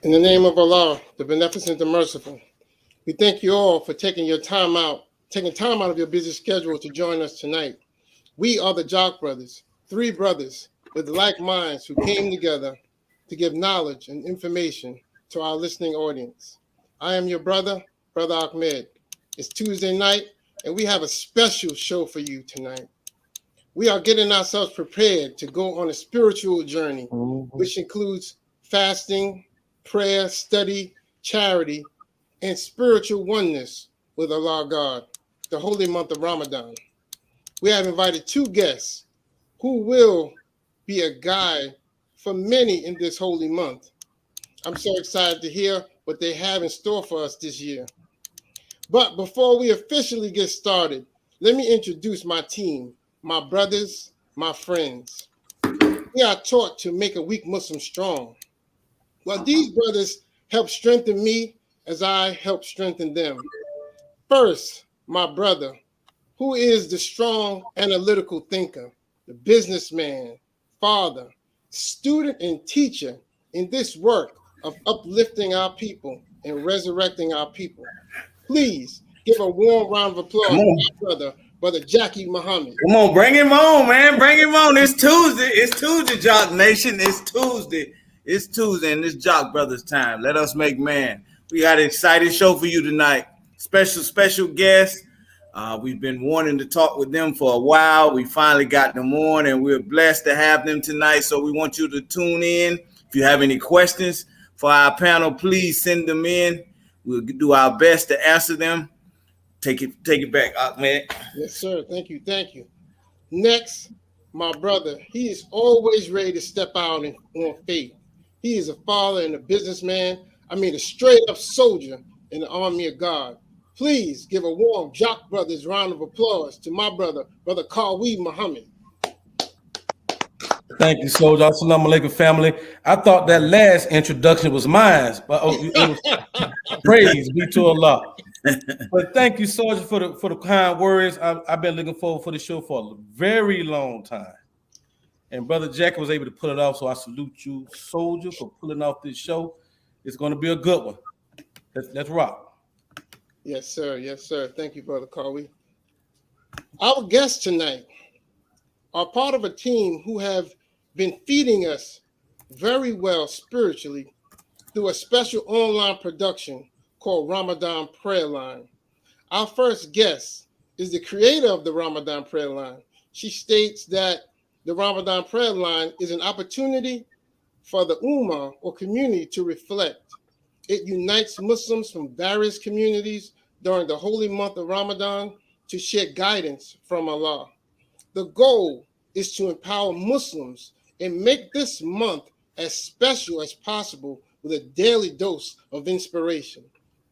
In the name of Allah, the Beneficent, the Merciful, we thank you all for taking time out of your busy schedule to join us tonight. We are the Jock Brothers, three brothers with like minds who came together to give knowledge and information to our listening audience. I am your brother, Brother Ahmed. It's Tuesday night, and we have a special show for you tonight. We are getting ourselves prepared to go on a spiritual journey, which includes fasting, prayer, study, charity, and spiritual oneness with Allah God, the holy month of Ramadan. We have invited two guests who will be a guide for many in this holy month. I'm so excited to hear what they have in store for us this year. But before we officially get started, let me introduce my team, my brothers, my friends. We are taught to make a weak Muslim strong. Well, these brothers help strengthen me as I help strengthen them. First, my brother, who is the strong analytical thinker, the businessman, father, student, and teacher in this work of uplifting our people and resurrecting our people. Please give a warm round of applause to my brother Jackie Muhammad. Come on, bring him on, man. Bring him on. It's Tuesday. It's Tuesday, Jock Nation. It's Tuesday. It's Tuesday, and it's Jock Brothers time. Let us make man. We got an exciting show for you tonight. Special guests. We've been wanting to talk with them for a while. We finally got them on, and we're blessed to have them tonight. So we want you to tune in. If you have any questions for our panel, please send them in. We'll do our best to answer them. Take it back, Ahmed. Yes, sir. Thank you. Next, my brother. He is always ready to step out on faith. He is a father and a businessman. A straight-up soldier in the army of God. Please give a warm Jock Brothers round of applause to my brother Kawi Muhammad. Thank you, Soldier. Assalamu alaikum, family. I thought that last introduction was mine, but it was praise be to Allah. But thank you, Soldier, for the kind words. I've been looking forward for the show for a very long time. And Brother Jack was able to pull it off, so I salute you, Soldier, for pulling off this show. It's going to be a good one. Let's rock. Yes, sir. Thank you, Brother Kawi. Our guests tonight are part of a team who have been feeding us very well spiritually through a special online production called Ramadan Prayer Line. Our first guest is the creator of the Ramadan Prayer Line. She states that the Ramadan Prayer Line is an opportunity for the Ummah or community to reflect. It unites Muslims from various communities during the holy month of Ramadan to share guidance from Allah. The goal is to empower Muslims and make this month as special as possible with a daily dose of inspiration.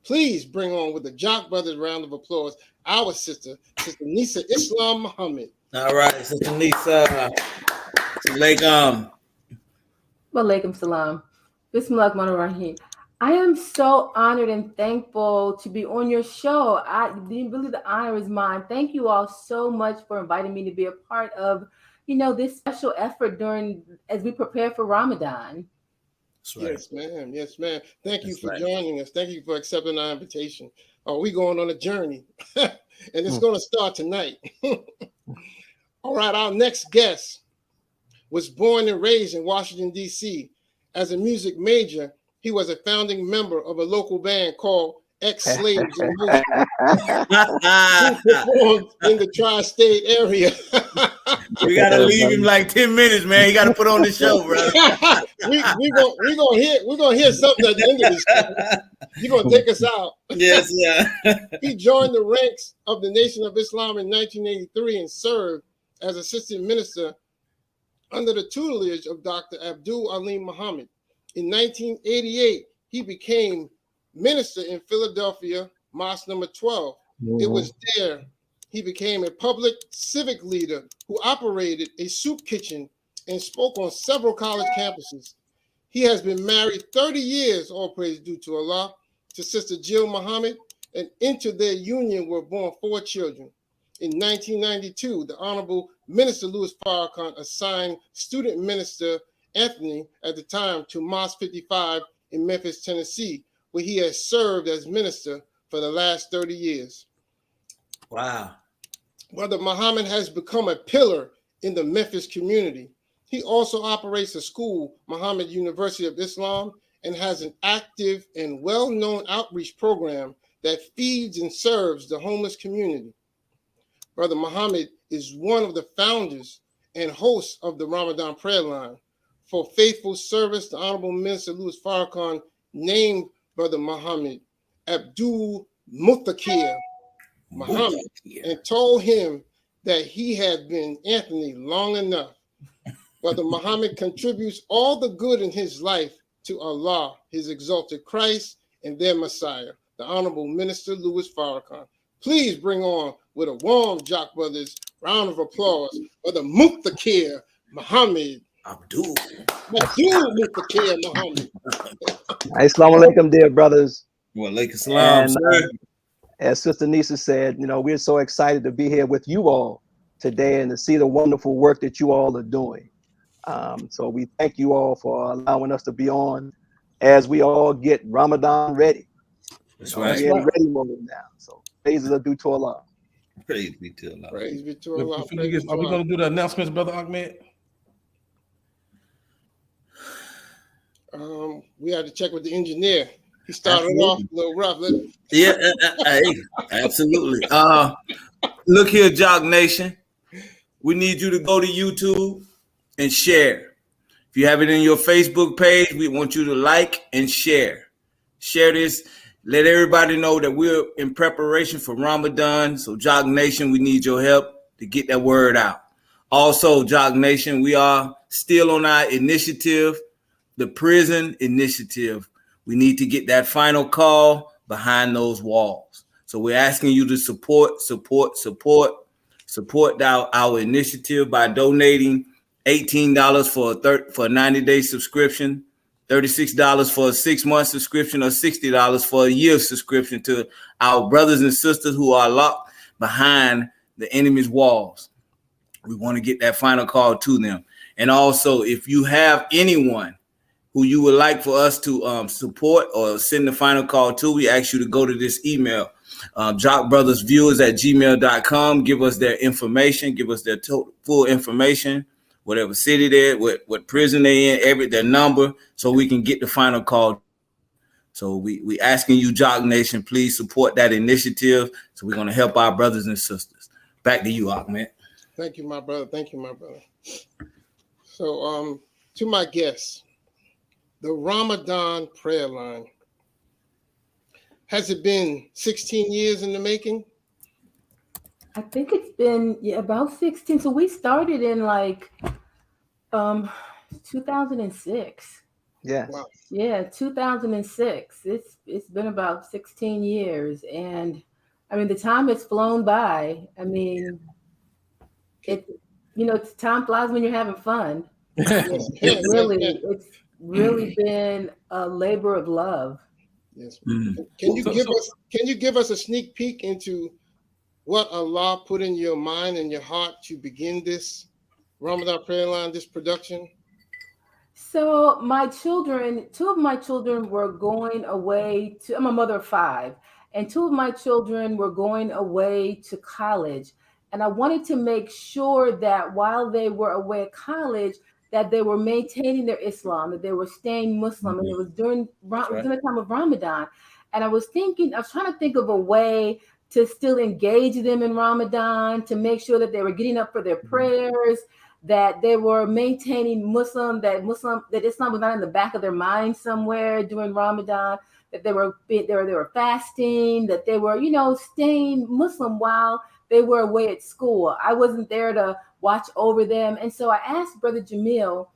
Please bring on with the Jock Brothers round of applause our Sister Nisa Islam Muhammad. All right, Sister Nisa. Walaikum salam. Bismillahirrahmanirrahim. I am so honored and thankful to be on your show. Really, the honor is mine. Thank you all so much for inviting me to be a part of, this special effort as we prepare for Ramadan. Right. Yes, ma'am. Thank you for joining us. Thank you for accepting our invitation. We're going on a journey, and it's going to start tonight. All right, our next guest was born and raised in Washington, D.C. As a music major, he was a founding member of a local band called Ex-Slaves in Motion, who performed in the tri-state area. We gotta leave him like 10 minutes, man. He gotta put on the show, bro. we're gonna hear something at the end of this show. You're gonna take us out. Yes, yeah. He joined the ranks of the Nation of Islam in 1983 and served as assistant minister under the tutelage of Dr. Abdul Alim Muhammad. In 1988, he became minister in Philadelphia, Mosque number 12. It was there he became a public civic leader who operated a soup kitchen and spoke on several college campuses. He has been married 30 years, all praise due to Allah, to Sister Jill Muhammad, and into their union were born 4 children. In 1992, the Honorable Minister Louis Farrakhan assigned student minister Anthony at the time to Mosque 55 in Memphis, Tennessee, where he has served as minister for the last 30 years. Wow. Brother Muhammad has become a pillar in the Memphis community. He also operates a school, Muhammad University of Islam, and has an active and well-known outreach program that feeds and serves the homeless community. Brother Muhammad is one of the founders and hosts of the Ramadan prayer line. For faithful service, the Honorable Minister Louis Farrakhan named Brother Muhammad Abdul Mutakir Muhammad and told him that he had been Anthony long enough. Brother Muhammad contributes all the good in his life to Allah, his exalted Christ, and their Messiah, the Honorable Minister Louis Farrakhan. Please bring on, with a warm Jock Brothers round of applause, Brother Mutakir Muhammad. Abdul Mutakir Muhammad. Assalamu alaikum, dear brothers. Well, Alaikum salam, sir. As Sister Nisa said, we're so excited to be here with you all today and to see the wonderful work that you all are doing. So we thank you all for allowing us to be on as we all get Ramadan ready. That's right. We're in ready mode now. So praises are due to Allah. Praise be to Allah. Praise be to Allah. Are we going to do the announcements, Brother Ahmed? We had to check with the engineer. He started off a little rough. Yeah, absolutely. Look here, Jock Nation. We need you to go to YouTube and share. If you have it in your Facebook page, we want you to like and share. Share this. Let everybody know that we're in preparation for Ramadan. So, Jock Nation, we need your help to get that word out. Also, Jock Nation, we are still on our initiative, the prison initiative. We need to get that final call behind those walls. So we're asking you to support our initiative by donating $18 for a 90-day subscription, $36 for a 6-month subscription, or $60 for a year subscription to our brothers and sisters who are locked behind the enemy's walls. We want to get that final call to them. And also, if you have anyone who you would like for us to support or send the final call to, we ask you to go to this email, jockbrothersviewers@gmail.com. Give us their information, give us their full information, whatever city they're, what prison they're in, their number, so we can get the final call. So we asking you, Jock Nation, please support that initiative. So we're going to help our brothers and sisters. Back to you, Ahmed. Thank you, my brother. Thank you, my brother. So to my guests, the Ramadan prayer line. Has it been 16 years in the making? I think it's been about 16. So we started in 2006. Yeah. Wow. Yeah, 2006. It's been about 16 years, and I mean the time has flown by. I mean, time flies when you're having fun. It's really been a labor of love. Yes. Can you give us a sneak peek into what Allah put in your mind and your heart to begin this Ramadan prayer line, this production? So two of my children were going away I'm a mother of 5, and 2 of my children were going away to college. And I wanted to make sure that while they were away at college, that they were maintaining their Islam, that they were staying Muslim, and it was during the time of Ramadan. And I was trying to think of a way to still engage them in Ramadan, to make sure that they were getting up for their prayers, that they were maintaining Islam was not in the back of their mind somewhere during Ramadan, that they were fasting, that they were, staying Muslim while they were away at school. I wasn't there to watch over them. And so I asked Brother Jamil,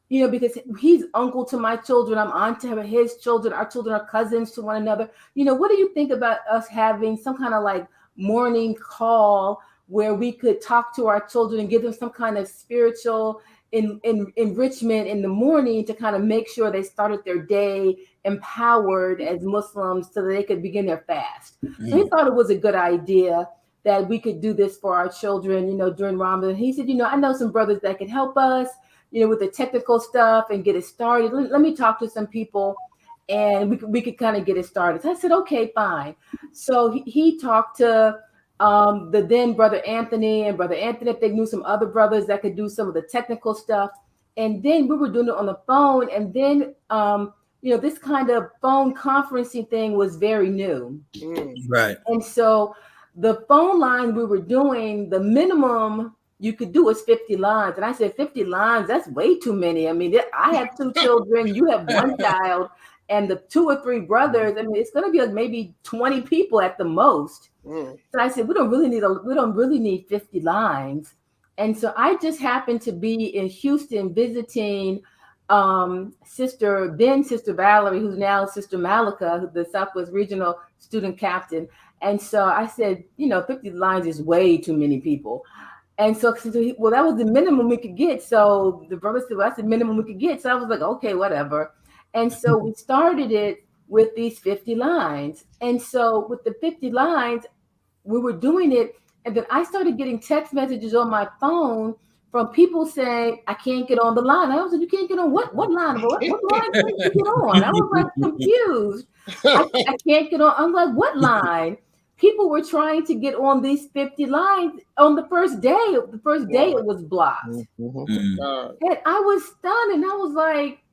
because he's uncle to my children, I'm aunt to his children, our children are cousins to one another. What do you think about us having some kind of morning call where we could talk to our children and give them some kind of spiritual enrichment in the morning to kind of make sure they started their day empowered as Muslims so that they could begin their fast. So he thought it was a good idea that we could do this for our children, during Ramadan. He said, I know some brothers that can help us, with the technical stuff and get it started. Let me talk to some people. and we could kind of get it started. So I said, okay, fine. So he talked to the then brother Anthony, and brother Anthony, if they knew some other brothers that could do some of the technical stuff. And then we were doing it on the phone. And then, this kind of phone conferencing thing was very new. Right. And so the phone line we were doing, the minimum you could do is 50 lines. And I said, 50 lines, that's way too many. I mean, I have 2 children, you have 1 child, and the 2 or 3 brothers. I mean, it's going to be like maybe 20 people at the most. So I said, we don't really need 50 lines. And so I just happened to be in Houston visiting Sister Valerie, who's now Sister Malika, the Southwest Regional Student Captain. And so I said, 50 lines is way too many people. And so, well, that was the minimum we could get. So the brother said, well, that's the minimum we could get. So I was like, okay, whatever. And so we started it with these 50 lines. And so with the 50 lines, we were doing it. And then I started getting text messages on my phone from people saying, I can't get on the line. I was like, you can't get on what line? What line can't you get on? I was like confused. I can't get on. I'm like, what line? People were trying to get on these 50 lines on the first day. The first day it was blocked. And I was stunned, and I was like,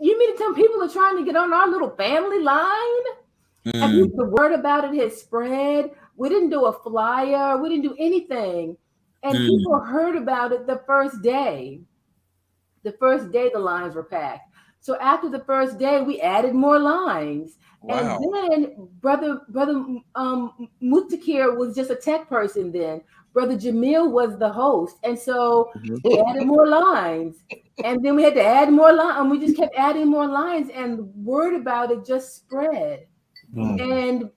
you mean to tell people are trying to get on our little family line? And the word about it has spread. We didn't do a flyer. We didn't do anything. And people heard about it the first day. The first day the lines were packed. So after the first day, we added more lines. Wow. And then brother Mutakir was just a tech person then. Brother Jamil was the host. And so we added more lines. And then we had to add more lines. And we just kept adding more lines. And word about it just spread. And,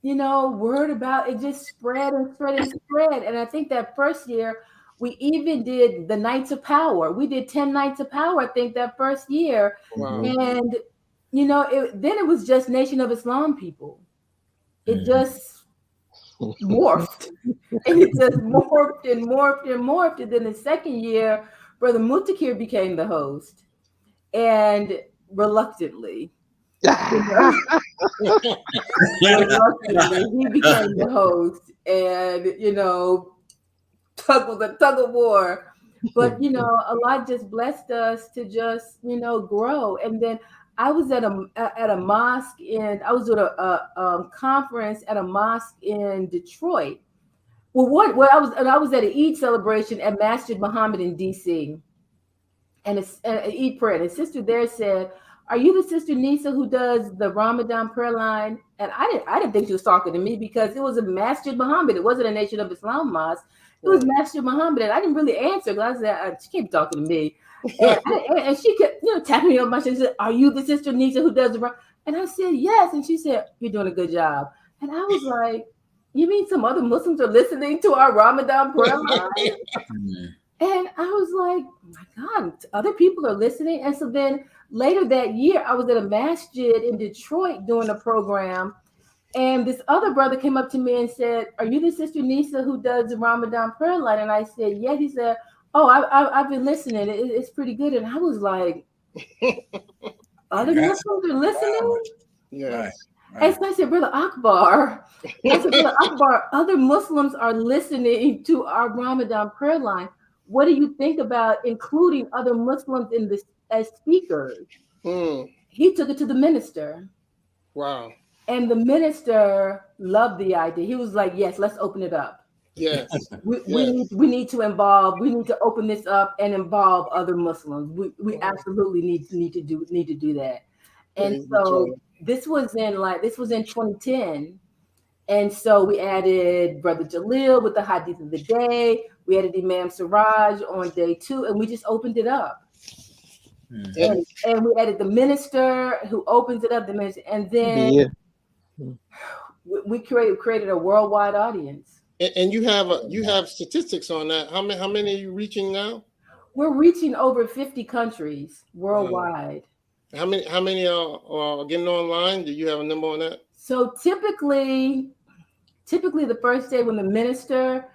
word about it just spread and spread and spread. And I think that first year, we even did the Nights of Power. We did 10 Nights of Power, I think, that first year. Wow. And, then it was just Nation of Islam people. It just morphed. And it just morphed and morphed and morphed. And then the second year, Brother Mutakir became the host. And reluctantly. Reluctantly, he became the host. And, tug of war. But Allah just blessed us to just grow. And then I was at a mosque I was at a conference at a mosque in Detroit. I was at an Eid celebration at Masjid Muhammad in DC, and an Eid prayer. And a sister there said, "Are you the Sister Nisa who does the Ramadan prayer line?" And I didn't think she was talking to me, because it was a Masjid Muhammad. It wasn't a Nation of Islam mosque. It was Masjid Muhammad, and I didn't really answer, because I said, she can't be talking to me. And she kept, tapping me on my shoulder and said, "Are you the Sister Nisa who does the?" And I said, "Yes." And she said, "You're doing a good job." And I was like, "You mean some other Muslims are listening to our Ramadan prayer line?" And I was like, "Oh my God, other people are listening." And so then later that year, I was at a masjid in Detroit doing a program. And this other brother came up to me and said, "Are you the Sister Nisa who does the Ramadan prayer line?" And I said, "Yeah." He said, "Oh, I've been listening. It's pretty good." And I was like, "Other Muslims are listening?" Yes. And so I said, "Brother Akbar," other Muslims are listening to our Ramadan prayer line. What do you think about including other Muslims in this as speakers? He took it to the minister. Wow. And the minister loved the idea. He was like, "Yes, let's open it up. Yes. We need to open this up and involve other Muslims. We absolutely need to do that." And so this was in 2010. And so we added Brother Jalil with the Hadith of the day. We added Imam Siraj on day 2, and we just opened it up. And we added the minister who opens it up, and then we created a worldwide audience. And you have statistics on that. How many are you reaching now? We're reaching over 50 countries worldwide. How many are getting online? Do you have a number on that? So typically the first day when the minister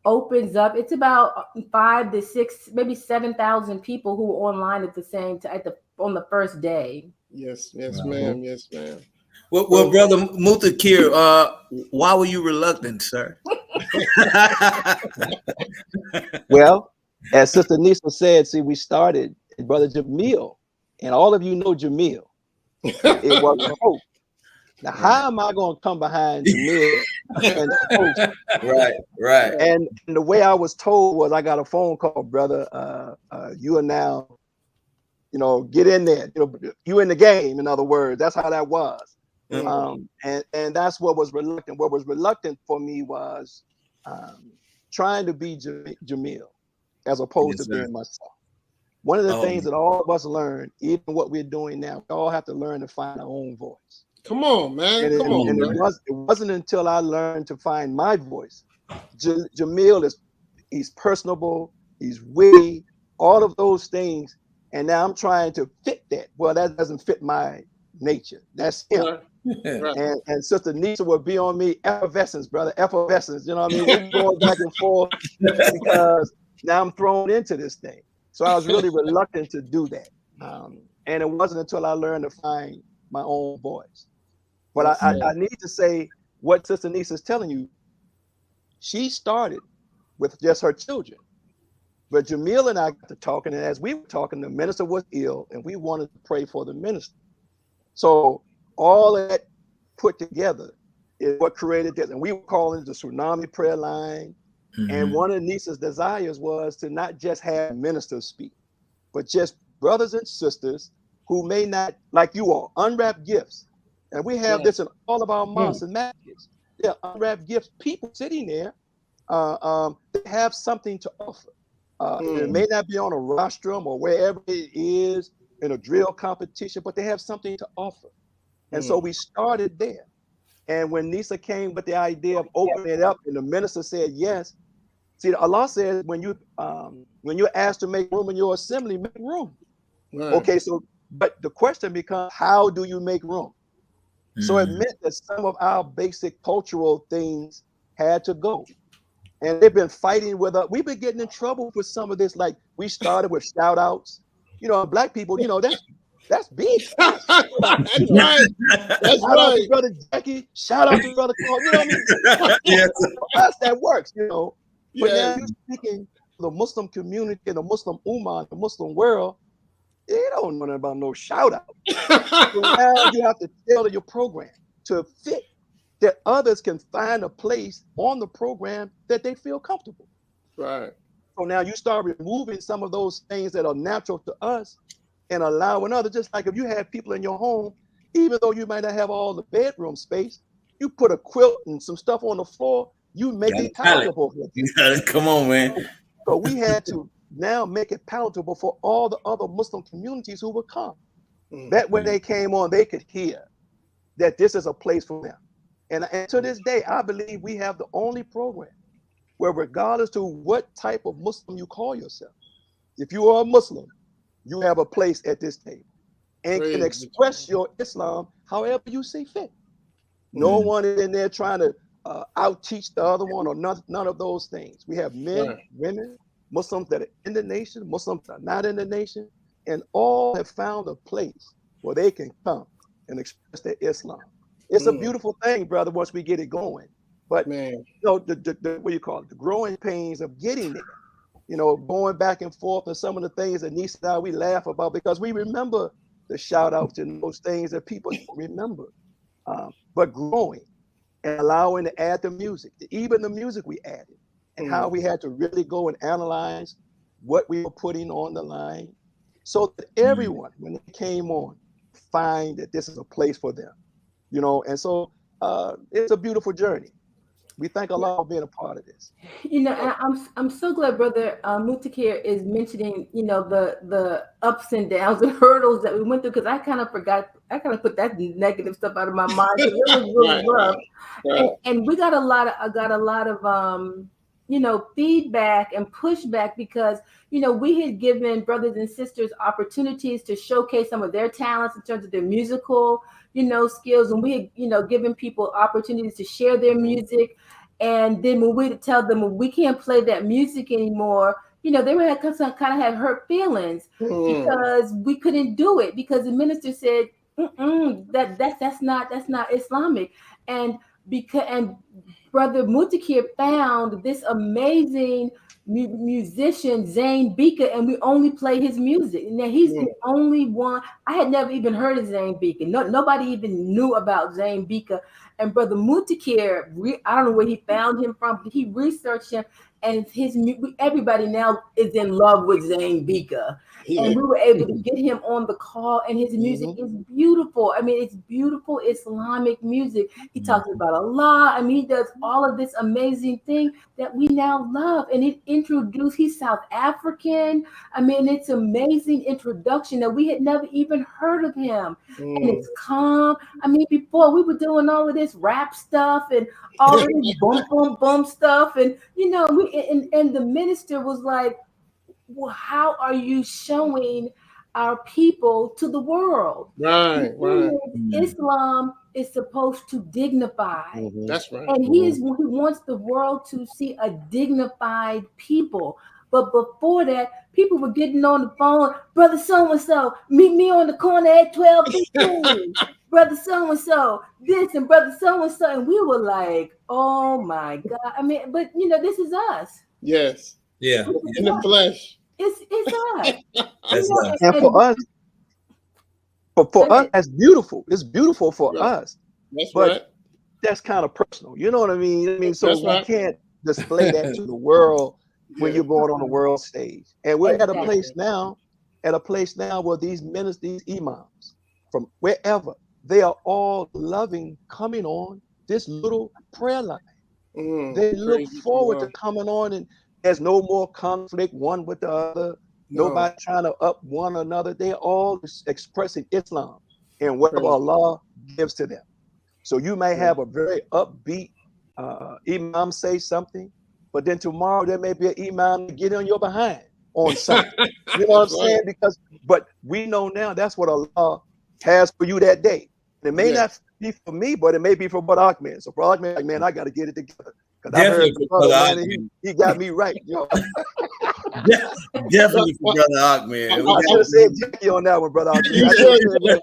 opens up, it's about 5 to 6, maybe 7,000 people who are online at the same time on the first day. Yes, yes, Uh-huh. ma'am. Yes, ma'am. Well, brother Mutakir, why were you reluctant, sir? Well, as Sister Nisa said, see, we started, Brother Jamil, and all of you know Jamil. It was a hope. Now, how am I going to come behind Jamil and host? Right. And the way I was told was, I got a phone call, brother. You are now, get in there. You in the game. In other words, that's how that was. And that's what was reluctant. What was reluctant for me was trying to be Jamil as opposed to being myself. One of the things that all of us learn, even what we're doing now, we all have to learn to find our own voice. Come on, man. And it wasn't until I learned to find my voice. Jamil he's personable, he's witty, all of those things. And now I'm trying to fit that. Well, that doesn't fit my nature. That's him. Right. And Sister Nisa would be on me, effervescence, brother, effervescence. You know what I mean? We're going back and forth because now I'm thrown into this thing. So I was really reluctant to do that. And it wasn't until I learned to find my own voice. But I need to say what Sister Nisa is telling you. She started with just her children. But Jamil and I got to talking, and as we were talking, the minister was ill, and we wanted to pray for the minister. So all of that put together is what created this. And we were calling it the Tsunami prayer line. Mm-hmm. And one of Nisa's desires was to not just have ministers speak, but just brothers and sisters who may not, like you all, unwrapped gifts. And we have this in all of our mosques and masjids. There are unwrapped gifts, people sitting there that have something to offer. It may not be on a rostrum or wherever it is in a drill competition, but they have something to offer. And so we started there. And when Nisa came with the idea of opening it up and the minister said yes, see, Allah says when you're asked to make room in your assembly, make room. Right. Okay, so but the question becomes, how do you make room? So it meant that some of our basic cultural things had to go. And they've been fighting with us. We've been getting in trouble for some of this. Like we started with shout outs. Black people, that's big. That's right. That's shout out to Brother Jackie. Shout out to Brother Carl. You know what I mean? Yes. For us, that works, But now you're speaking to the Muslim community and the Muslim Ummah, the Muslim world. They don't know nothing about no shout out. So now you have to tailor your program to fit that others can find a place on the program that they feel comfortable. Right. So now you start removing some of those things that are natural to us and allowing others, just like if you have people in your home, even though you might not have all the bedroom space, you put a quilt and some stuff on the floor, you make it palatable. Come on, man. So we had to now make it palatable for all the other Muslim communities who would come. That when they came on, they could hear that this is a place for them. And to this day, I believe we have the only program where, regardless to what type of Muslim you call yourself, if you are a Muslim, you have a place at this table and can express your Islam however you see fit. No one is in there trying to out-teach the other one or none of those things. We have men, women, Muslims that are in the nation, Muslims that are not in the nation, and all have found a place where they can come and express their Islam. It's a beautiful thing, brother, once we get it going. But the what do you call it? The growing pains of getting there, going back and forth and some of the things that Nisa and I, we laugh about because we remember the shout outs and those things that people don't remember. But growing and allowing to add the music, even the music we added, and how we had to really go and analyze what we were putting on the line so that everyone, when they came on, find that this is a place for them. And so it's a beautiful journey. We thank Allah for being a part of this. And I'm so glad Brother Mutakir is mentioning, the ups and downs and hurdles that we went through, because I kind of put that negative stuff out of my mind. It was really rough. Right. And we got a lot of feedback and pushback because, we had given brothers and sisters opportunities to showcase some of their talents in terms of their musical, skills. And we had, given people opportunities to share their music. And then when we tell them, well, we can't play that music anymore, they were kind of have hurt feelings because we couldn't do it because the minister said, that's not Islamic. And Brother Mutakir found this amazing musician Zayn Bika, and we only play his music. Now he's the only one. I had never even heard of Zayn Bika. Nobody even knew about Zayn Bika. And Brother Mutakir, I don't know where he found him from, but he researched him, and everybody now is in love with Zayn Bika. And we were able to get him on the call, and his music is beautiful. I mean, it's beautiful Islamic music. He talks about Allah. I mean, he does all of this amazing thing that we now love. And he's South African. I mean, it's amazing introduction that we had never even heard of him. And it's calm. I mean, before we were doing all of this rap stuff and all of this boom stuff. And, you know, and the minister was like, well, how are you showing our people to the world? Right. Islam is supposed to dignify. That's right. And he wants the world to see a dignified people. But before that, people were getting on the phone, brother so-and-so, meet me on the corner at 12:15. Brother so-and-so, this and brother so-and-so. And we were like, oh my God. I mean, but you know, this is us. Yes. Yeah. In the flesh. It's us. That's us. And for us, that's beautiful. It's beautiful for us. That's but right. That's kind of personal. You know what I mean? I mean, so That's we right. can't display that to the world when you're going on the world stage. And we're at a place now where these ministers, these imams from wherever, they are all loving coming on this little prayer line. They look forward to coming on, and there's no more conflict one with the other. Nobody trying to up one another. They're all expressing Islam and whatever Allah gives to them. So you may have a very upbeat imam say something, but then tomorrow there may be an imam to get on your behind on something. You know what I'm saying? But we know now that's what Allah has for you that day. It may not be for me, but it may be for Brother Ahmed. So Brother Ahmed, like, man, I got to get it together. Because I heard brother, man, he got me right. You know? Definitely for Brother Ahmed. I should have said Jackie on that one, Brother Ahmed.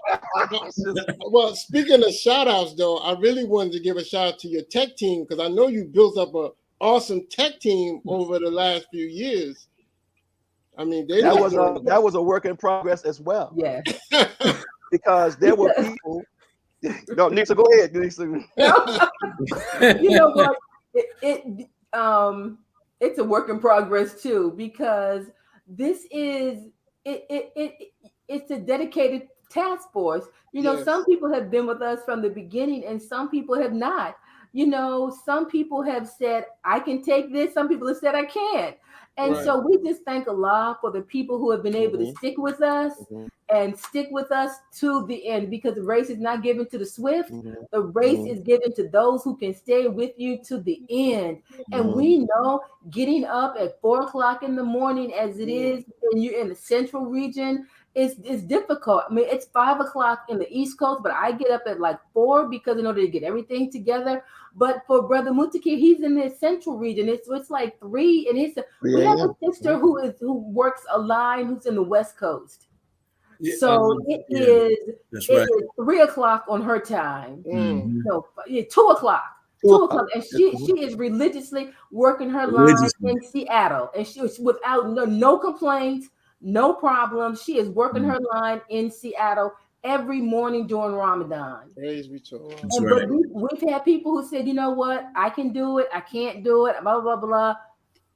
Well, speaking of shout outs, though, I really wanted to give a shout out to your tech team, because I know you built up an awesome tech team over the last few years. I mean, that was a work in progress as well. Yeah. Because there were people. No, Nisa, go ahead. Nisa. You know what? It's a work in progress too, because this is it's a dedicated task force. You know, some people have been with us from the beginning and some people have not. You know, some people have said, I can take this. Some people have said, I can't. And so we just thank Allah for the people who have been able to stick with us and stick with us to the end, because the race is not given to the swift. The race is given to those who can stay with you to the end. And we know getting up at 4:00 in the morning, as it is when you're in the central region, is difficult. I mean, it's 5:00 in the East Coast, but I get up at like 4 because in order to get everything together. But for Brother Mutakir, he's in the central region. It's like 3, and we have a sister who works a line who's in the West Coast. So it is 3:00 on her time. So 2:00. 2:00, and she is religiously working her line in Seattle, and she was without no complaints, no problems. She is working her line in Seattle every morning during Ramadan. Praise be to Allah. But we've had people who said, you know what, I can do it, I can't do it, blah blah blah.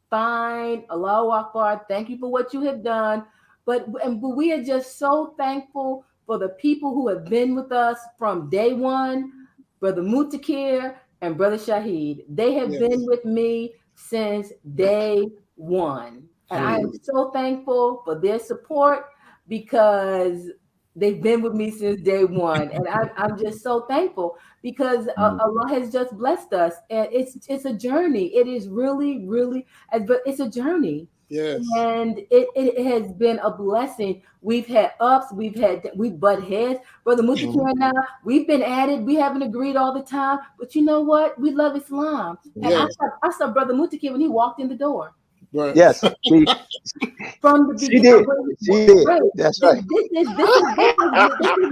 Fine, Allahu Akbar. Thank you for what you have done. But we are just so thankful for the people who have been with us from day one, Brother Mutakir and Brother Shahid. They have been with me since day one. And I am so thankful for their support, because they've been with me since day one. And I'm just so thankful, because Allah has just blessed us. And it's a journey. It is really, really, but it's a journey. Yes. And it has been a blessing. We've had ups, we butt heads. Brother Mutakir and I, we've been at it. We haven't agreed all the time. But you know what? We love Islam. And I saw Brother Mutakir when he walked in the door. Right. Yes, From the she beginning. did. She did. That's right. This is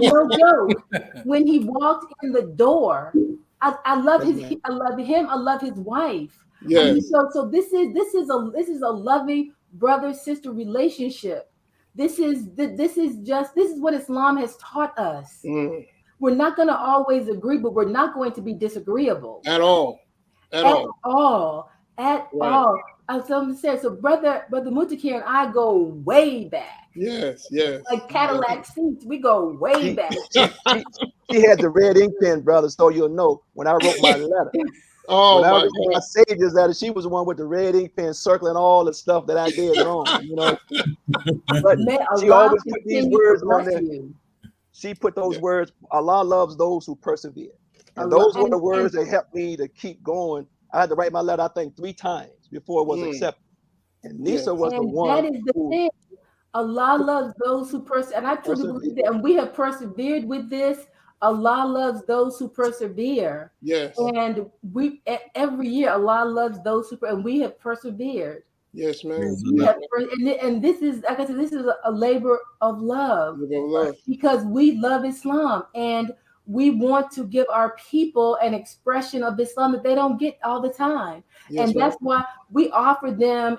no joke. When he walked in the door, I love That's his right. I love him. I love his wife. I mean, Yes. so this is a loving brother sister relationship. This is what Islam has taught us. Mm. We're not going to always agree, but we're not going to be disagreeable At all. At at all. all. At Right. all. I was going to say, so brother Mutakir and I go way back, Yes. Yes. like Cadillac seats. We go way She, back. she had the red ink pen, brother, so you'll know when I wrote my letter. When Oh I my wrote my God. Savior's letter, she was the one with the red ink pen circling all the stuff that I did wrong, you know. But May she Allah always put these continue to words on bless there. you. She put those Yeah. words, Allah loves those who persevere. And Allah, those were the and words that helped me to keep going. I had to write my letter, I think, 3 times before it was accepted. And Yes. Nisa was the and one that is the who thing. Allah loves those who persevere. And I truly believe that. And we have persevered with this. Allah loves those who persevere. Yes. And every year, Allah loves those who, and we have persevered. Yes, man. We have, and this is, like I said, this is a labor of love, Love. because we love Islam and we want to give our people an expression of Islam that they don't get all the time. Yes, And that's why we offer them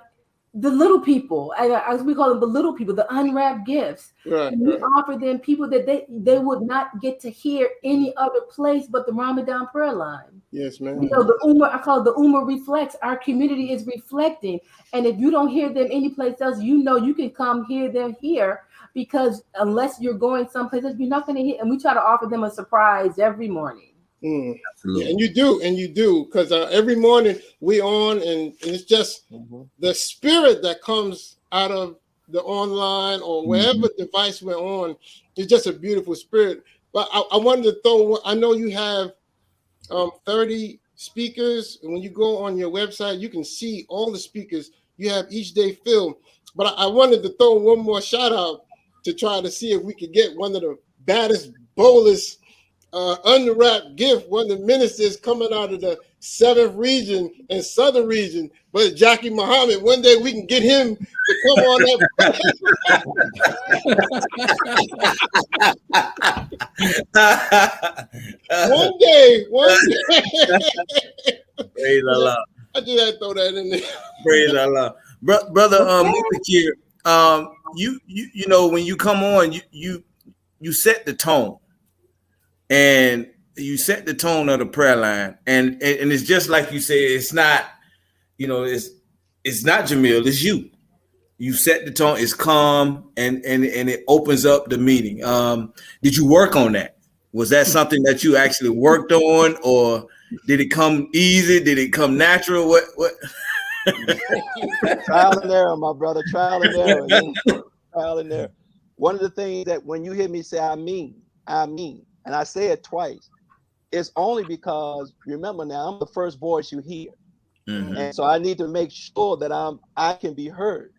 the little people, as we call them, the little people, the unwrapped gifts. Right. And we offer them people that they would not get to hear any other place but the Ramadan prayer line. Yes, man. You know, the Ummah, I call it the Ummah reflects. Our community is reflecting. And if you don't hear them anyplace else, you know you can come hear them here, because unless you're going someplace else, you're not going to hear. And we try to offer them a surprise every morning. Mm. Yeah, and you do, because every morning we on, and it's just the spirit that comes out of the online or wherever device we're on. It's just a beautiful spirit. But I wanted to throw. I know you have 30 speakers, and when you go on your website, you can see all the speakers you have each day filled. But I wanted to throw one more shout out to try to see if we could get one of the baddest, boldest, unwrapped gift, one of the ministers coming out of the 7th region and southern region, but Jackie Muhammad. One day we can get him to come on that. One day. Praise Allah. I just had to throw that in there. Praise Allah. Brother Mutakir, you know, when you come on, you set the tone. And you set the tone of the prayer line, and it's just like you said. It's not, you know, it's not Jamil. It's you. You set the tone. It's calm, and it opens up the meeting. Did you work on that? Was that something that you actually worked on, or did it come easy? Did it come natural? What? Trial and error, my brother. Trial and error. Trial and error. One of the things that when you hear me say I mean. And I say it twice, it's only because, remember now, I'm the first voice you hear. And so I need to make sure that I can be heard.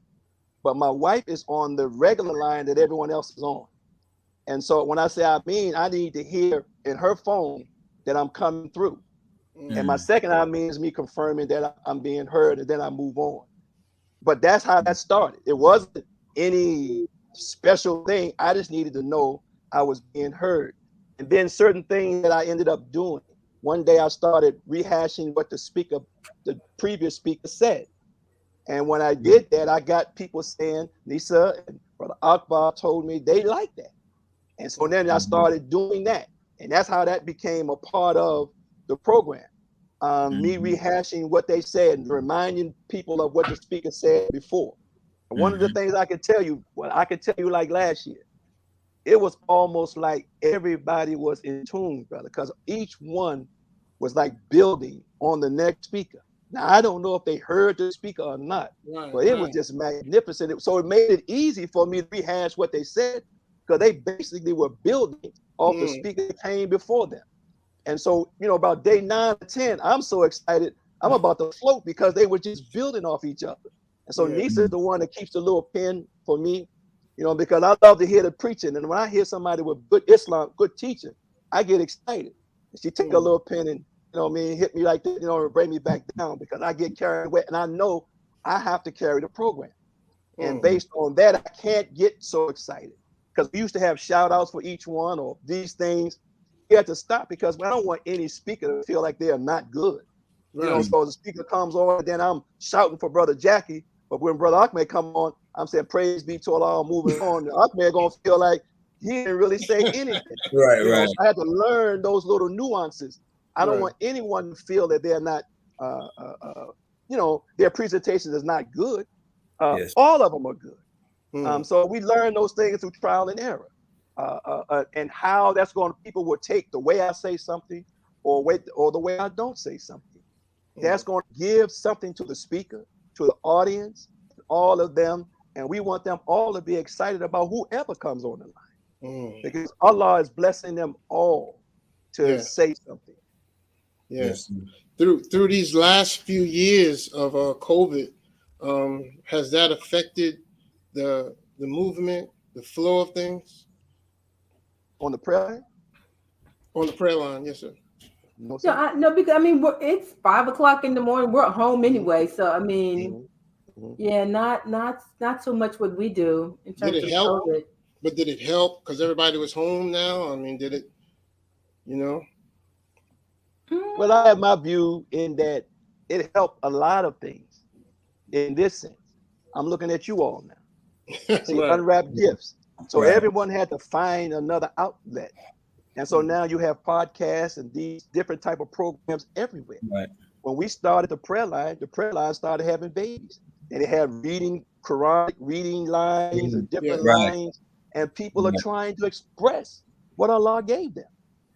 But my wife is on the regular line that everyone else is on. And so when I say I need to hear in her phone that I'm coming through. And my second I mean is me confirming that I'm being heard, and then I move on. But that's how that started. It wasn't any special thing. I just needed to know I was being heard. And then certain things that I ended up doing. One day I started rehashing what the previous speaker said. And when I did that, I got people saying, Nisa and Brother Akbar told me they like that. And so then I started doing that. And that's how that became a part of the program. Me rehashing what they said and reminding people of what the speaker said before. And one of the things I could tell you, like last year, it was almost like everybody was in tune, brother, because each one was like building on the next speaker. Now, I don't know if they heard the speaker or not, but it was just magnificent. So it made it easy for me to rehash what they said, because they basically were building off the speaker that came before them. And so, you know, about day 9 or 10, I'm so excited. I'm about to float because they were just building off each other. And so Nisa is the one that keeps the little pen for me. You know, because I love to hear the preaching. And when I hear somebody with good Islam, good teaching, I get excited. And she take a little pen and, you know what I mean, hit me like that, you know, and bring me back down, because I get carried away. And I know I have to carry the program. And based on that, I can't get so excited because we used to have shout outs for each one or these things. We had to stop because I don't want any speaker to feel like they are not good. Right. You know, so the speaker comes on, and then I'm shouting for Brother Jackie. But when Brother Ahmed come on, I'm saying, praise be to Allah, moving on. Ahmed going to feel like he didn't really say anything. Right, You know, right. so I had to learn those little nuances. I don't want anyone to feel that they're not, you know, their presentation is not good. Yes. All of them are good. So we learn those things through trial and error, and how that's going to people will take the way I say something or the way I don't say something. That's going to give something to the speaker, to the audience, all of them, and we want them all to be excited about whoever comes on the line, because Allah is blessing them all to say something. Yes. Through these last few years of COVID, has that affected the movement, the flow of things On the prayer line? On the prayer line, yes, sir. No, sir. No, because I mean, it's 5 o'clock in the morning. We're at home anyway, so I mean, yeah, not so much what we do in terms Did it of help? COVID. But did it help because everybody was home now? I mean, did it? You know. Well, I have my view in that it helped a lot of things. In this sense, I'm looking at you all now. See, unwrapped gifts. So everyone had to find another outlet. And so now you have podcasts and these different type of programs everywhere. Right. When we started the prayer line started having babies. And they had Quranic reading lines and different lines. And people are trying to express what Allah gave them.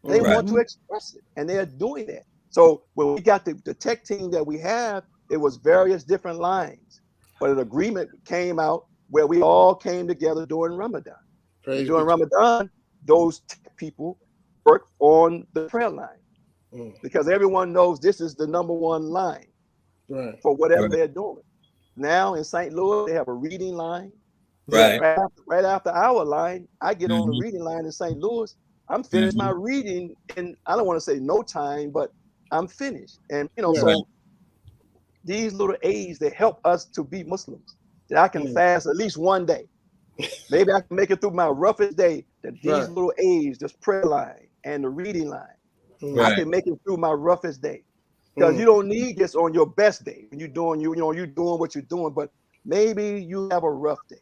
They want to express it, and they're doing that. So when we got the tech team that we have, it was various different lines. But an agreement came out where we all came together during Ramadan. And during Ramadan, those tech people work on the prayer line because everyone knows this is the number one line for whatever they're doing. Now in St. Louis, they have a reading line. Right after our line, I get on the reading line in St. Louis. I'm finished my reading in, I don't want to say no time, but I'm finished. And, you know, so these little aids, they help us to be Muslims. That I can fast at least one day. Maybe I can make it through my roughest day. That these little aids, this prayer line and the reading line, I can make it through my roughest day. Because you don't need this on your best day. When you're doing, you're doing what you're doing, but maybe you have a rough day.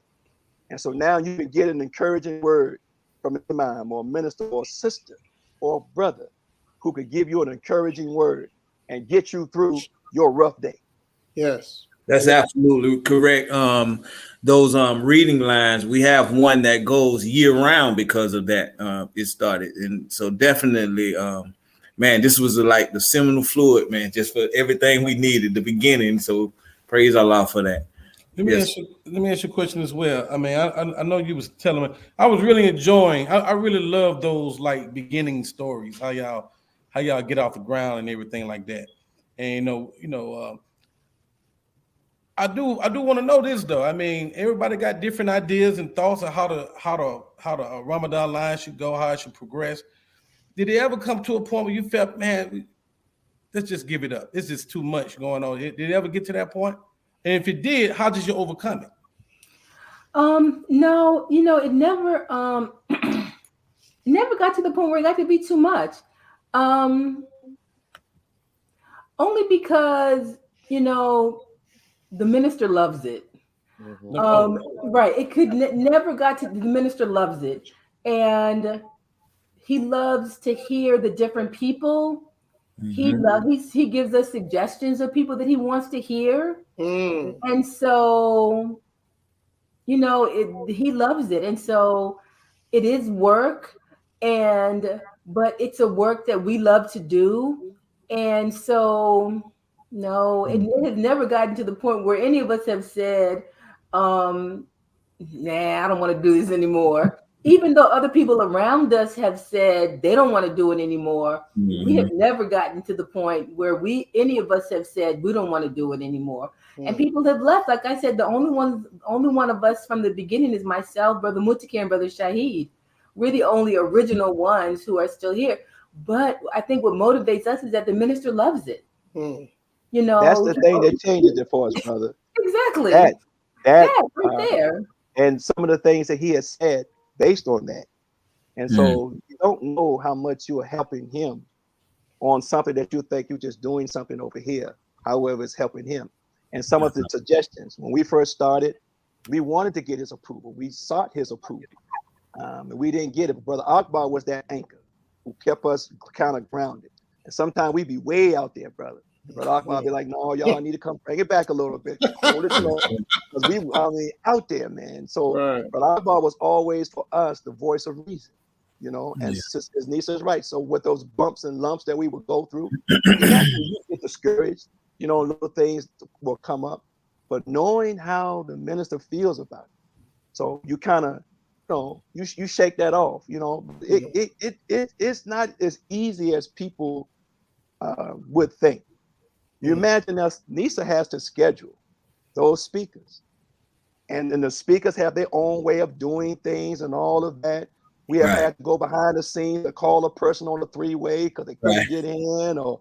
And so now you can get an encouraging word from an imam or a minister or a sister or a brother who could give you an encouraging word and get you through your rough day. Yes. That's absolutely correct. Those reading lines, we have one that goes year round because of that. It started. And so definitely, man, this was like the seminal fluid, man, just for everything we needed, the beginning. So praise Allah for that. Let me ask you a question as well. I mean, I know you was telling me. I was really enjoying. I really love those like beginning stories. How y'all get off the ground and everything like that. And I do want to know this though. I mean, everybody got different ideas and thoughts of how the Ramadan line should go, how it should progress. Did it ever come to a point where you felt, man, let's just give it up? It's just too much going on. Did it ever get to that point? And if it did, how did you overcome it? No, it never never got to the point where it got to be too much. Only because, the minister loves it. Right. It could never got to, the minister loves it. And he loves to hear the different people. He gives us suggestions of people that he wants to hear. And so, he loves it. And so it is work, but it's a work that we love to do. And so, no, it has never gotten to the point where any of us have said, nah, I don't want to do this anymore. Even though other people around us have said they don't want to do it anymore, we have never gotten to the point where any of us have said we don't want to do it anymore. And people have left. Like I said, the only one of us from the beginning is myself, Brother Mutakir, and Brother Shahid. We're the only original ones who are still here. But I think what motivates us is that the minister loves it. That's the thing that changes it for us, brother. Exactly. That Right there. and some of the things that he has said based on that. And so you don't know how much you are helping him on something that you think you're just doing something over here, however it's helping him. And some of the suggestions, when we first started, we wanted to get his approval. We sought his approval. And we didn't get it. But Brother Akbar was that anchor who kept us kind of grounded. And sometimes we'd be way out there, brother. Brother Akbar would be like, no, y'all need to come bring it back a little bit. Hold it slow. Because out there, man. So Brother Akbar was always for us the voice of reason. And Sis Nisa is right. So with those bumps and lumps that we would go through, you get discouraged, little things will come up. But knowing how the minister feels about it, so you kind of, you shake that off. It's not as easy as people would think. You imagine Nisa has to schedule those speakers, and then the speakers have their own way of doing things and all of that. We have had to go behind the scenes to call a person on the three-way because they couldn't get in, or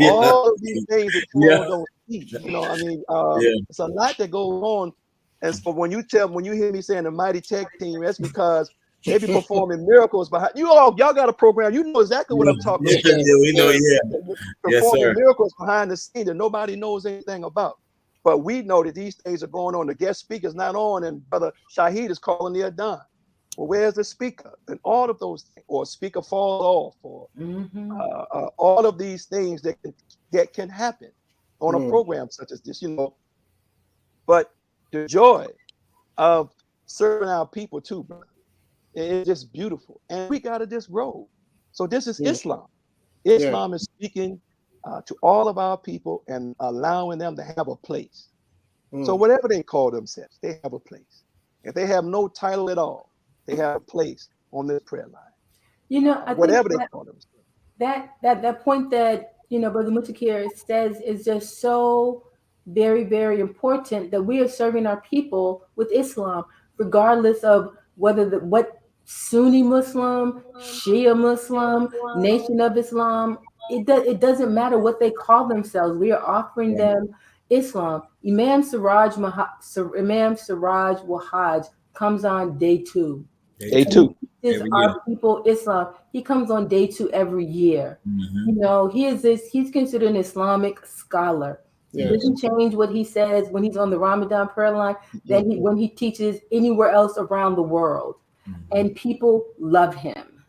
all of these things that you all don't see. It's a lot that goes on. And so when you hear me saying the Mighty Tech Team, that's because they be performing miracles behind you. Y'all got a program. You know exactly what I'm talking about. We know, performing miracles behind the scene that nobody knows anything about. But we know that these things are going on. The guest speaker's not on, and Brother Shahid is calling the Adhan. Well, where's the speaker? And all of those things, or speaker falls off, or all of these things that can happen on a program such as this, But the joy of serving our people too, brother, it's just beautiful. And we got to just roll. So this is Islam. Islam is speaking to all of our people and allowing them to have a place. So whatever they call themselves, they have a place. If they have no title at all, they have a place on this prayer line. I whatever think they call themselves. That point that Brother Mutakir says is just so very, very important, that we are serving our people with Islam, regardless of what Sunni Muslim, Shia Muslim, Nation of Islam. It doesn't matter what they call themselves. We are offering them Islam. Imam Siraj Wahaj comes on day 2. Day 2. Is our people Islam. He comes on day 2 every year. He's considered an Islamic scholar. He doesn't change what he says when he's on the Ramadan prayer line than when he teaches anywhere else around the world. And people love him.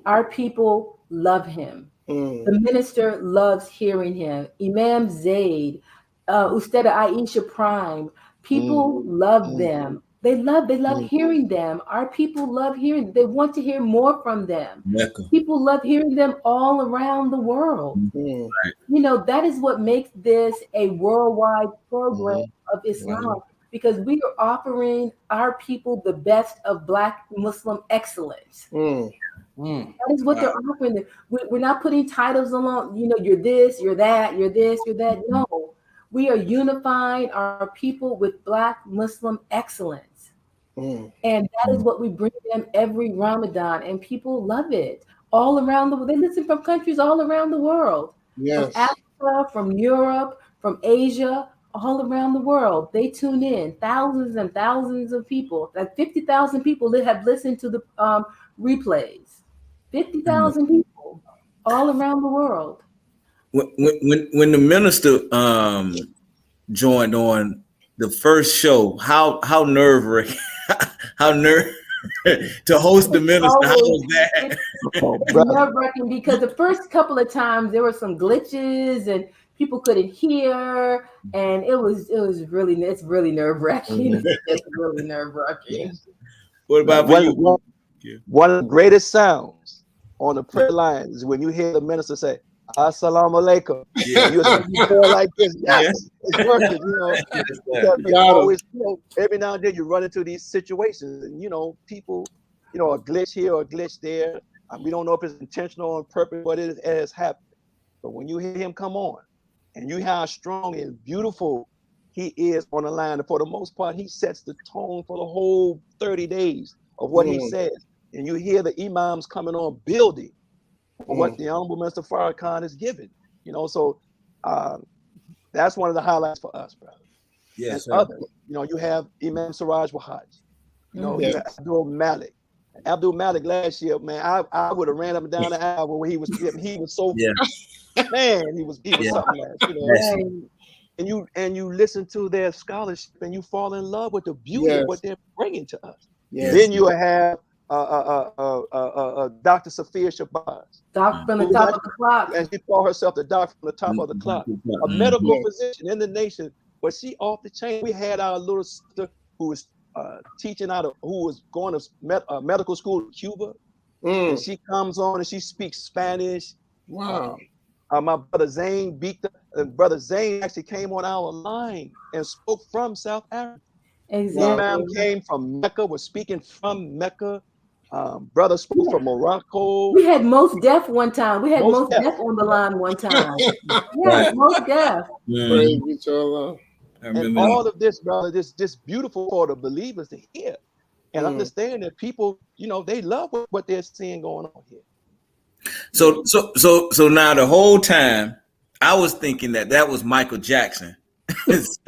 Our people love him. The minister loves hearing him. Imam Zaid, Ustada Aisha Prime, people love them. They love hearing them. Our people love hearing. They want to hear more from them. People love hearing them all around the world. That is what makes this a worldwide program of Islam, because we are offering our people the best of Black Muslim excellence. That is what they're offering. We're not putting titles along. You're this, you're that, you're this, you're that. No, we are unifying our people with Black Muslim excellence. And that is what we bring them every Ramadan, and people love it all around the world. They listen from countries all around the world, from Africa, from Europe, from Asia, all around the world. They tune in, thousands and thousands of people. Like 50,000 people that have listened to the replays. 50,000 people all around the world. When the minister joined on the first show, how nerve-wracking, to host the minister, how was that? It's nerve-wracking because the first couple of times there were some glitches and people couldn't hear, and it's really nerve-wracking. It's really nerve-wracking. What about for you? One of the greatest sounds on the prayer line is when you hear the minister say, Assalamu alaikum. You go like this. Yes, it's working. Always, every now and then you run into these situations, and people, a glitch here or a glitch there. We don't know if it's intentional or on purpose, but it has happened. But when you hear him come on, and you hear how strong and beautiful he is on the line, and for the most part, he sets the tone for the whole 30 days of what he says. And you hear the imams coming on building what the Honorable Minister Farrakhan is giving. So that's one of the highlights for us, brother. Yes, and sir. others. You know, you have Imam Siraj Wahaj. You know, you have Abdul Malik. Abdul Malik last year, man, I would have ran up and down the aisle when he was so man, he was something else, you know. And you listen to their scholarship and you fall in love with the beauty of what they're bringing to us. Then you have Dr. Sophia Shabazz. Doc from the top of the clock. And she called herself the doctor from the top of the clock. A medical physician in the nation, but she off the chain. We had our little sister who was teaching who was going to medical school in Cuba. And she comes on and she speaks Spanish. Wow. My brother Zane Brother Zane actually came on our line and spoke from South Africa. Exactly. Imam came from Mecca, was speaking from Mecca. Brother spoke from Morocco. We had Most Def one time. We had Most Def on the line one time. Yes, Most Def. Praise be to Allah. And all of this, brother, this beautiful for the believers to hear and understand that people, you know, they love what they're seeing going on here. So now the whole time I was thinking that was Michael Jackson. Yes,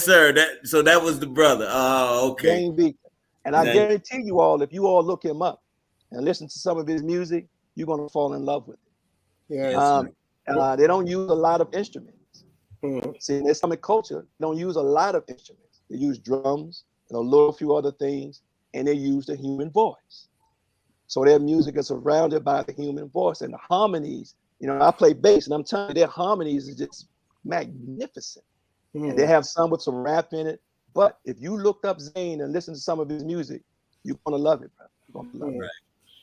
sir. That was the brother. Oh, okay. Jane Beaker. And I guarantee you all, if you all look him up and listen to some of his music, you're gonna fall in love with it. They don't use a lot of instruments. See, in Islamic culture, they don't use a lot of instruments. They use drums and a little few other things, and they use the human voice. So their music is surrounded by the human voice and the harmonies. You know, I play bass, and I'm telling you, their harmonies is just magnificent. And they have some with some rap in it. But if you looked up Zayn and listened to some of his music, you're gonna love it, bro. You're gonna love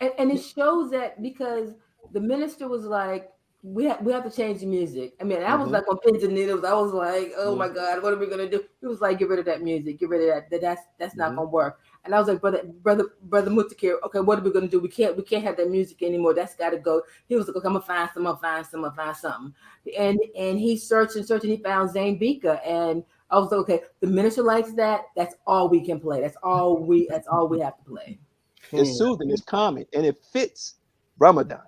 it. And it shows that because the minister was like, we have to change the music. I mean, I was like on pins and needles. I was like, oh my God, what are we gonna do? He was like, get rid of that music, get rid of that. That's not gonna work. And I was like, brother Mutakir, okay, what are we gonna do? We can't have that music anymore. That's gotta go. He was like, okay, I'm gonna find something. And he searched and he found Zayn Bika. And I was like, okay, the minister likes that. That's all we can play. That's all we have to play. It's soothing, it's calming, and it fits Ramadan.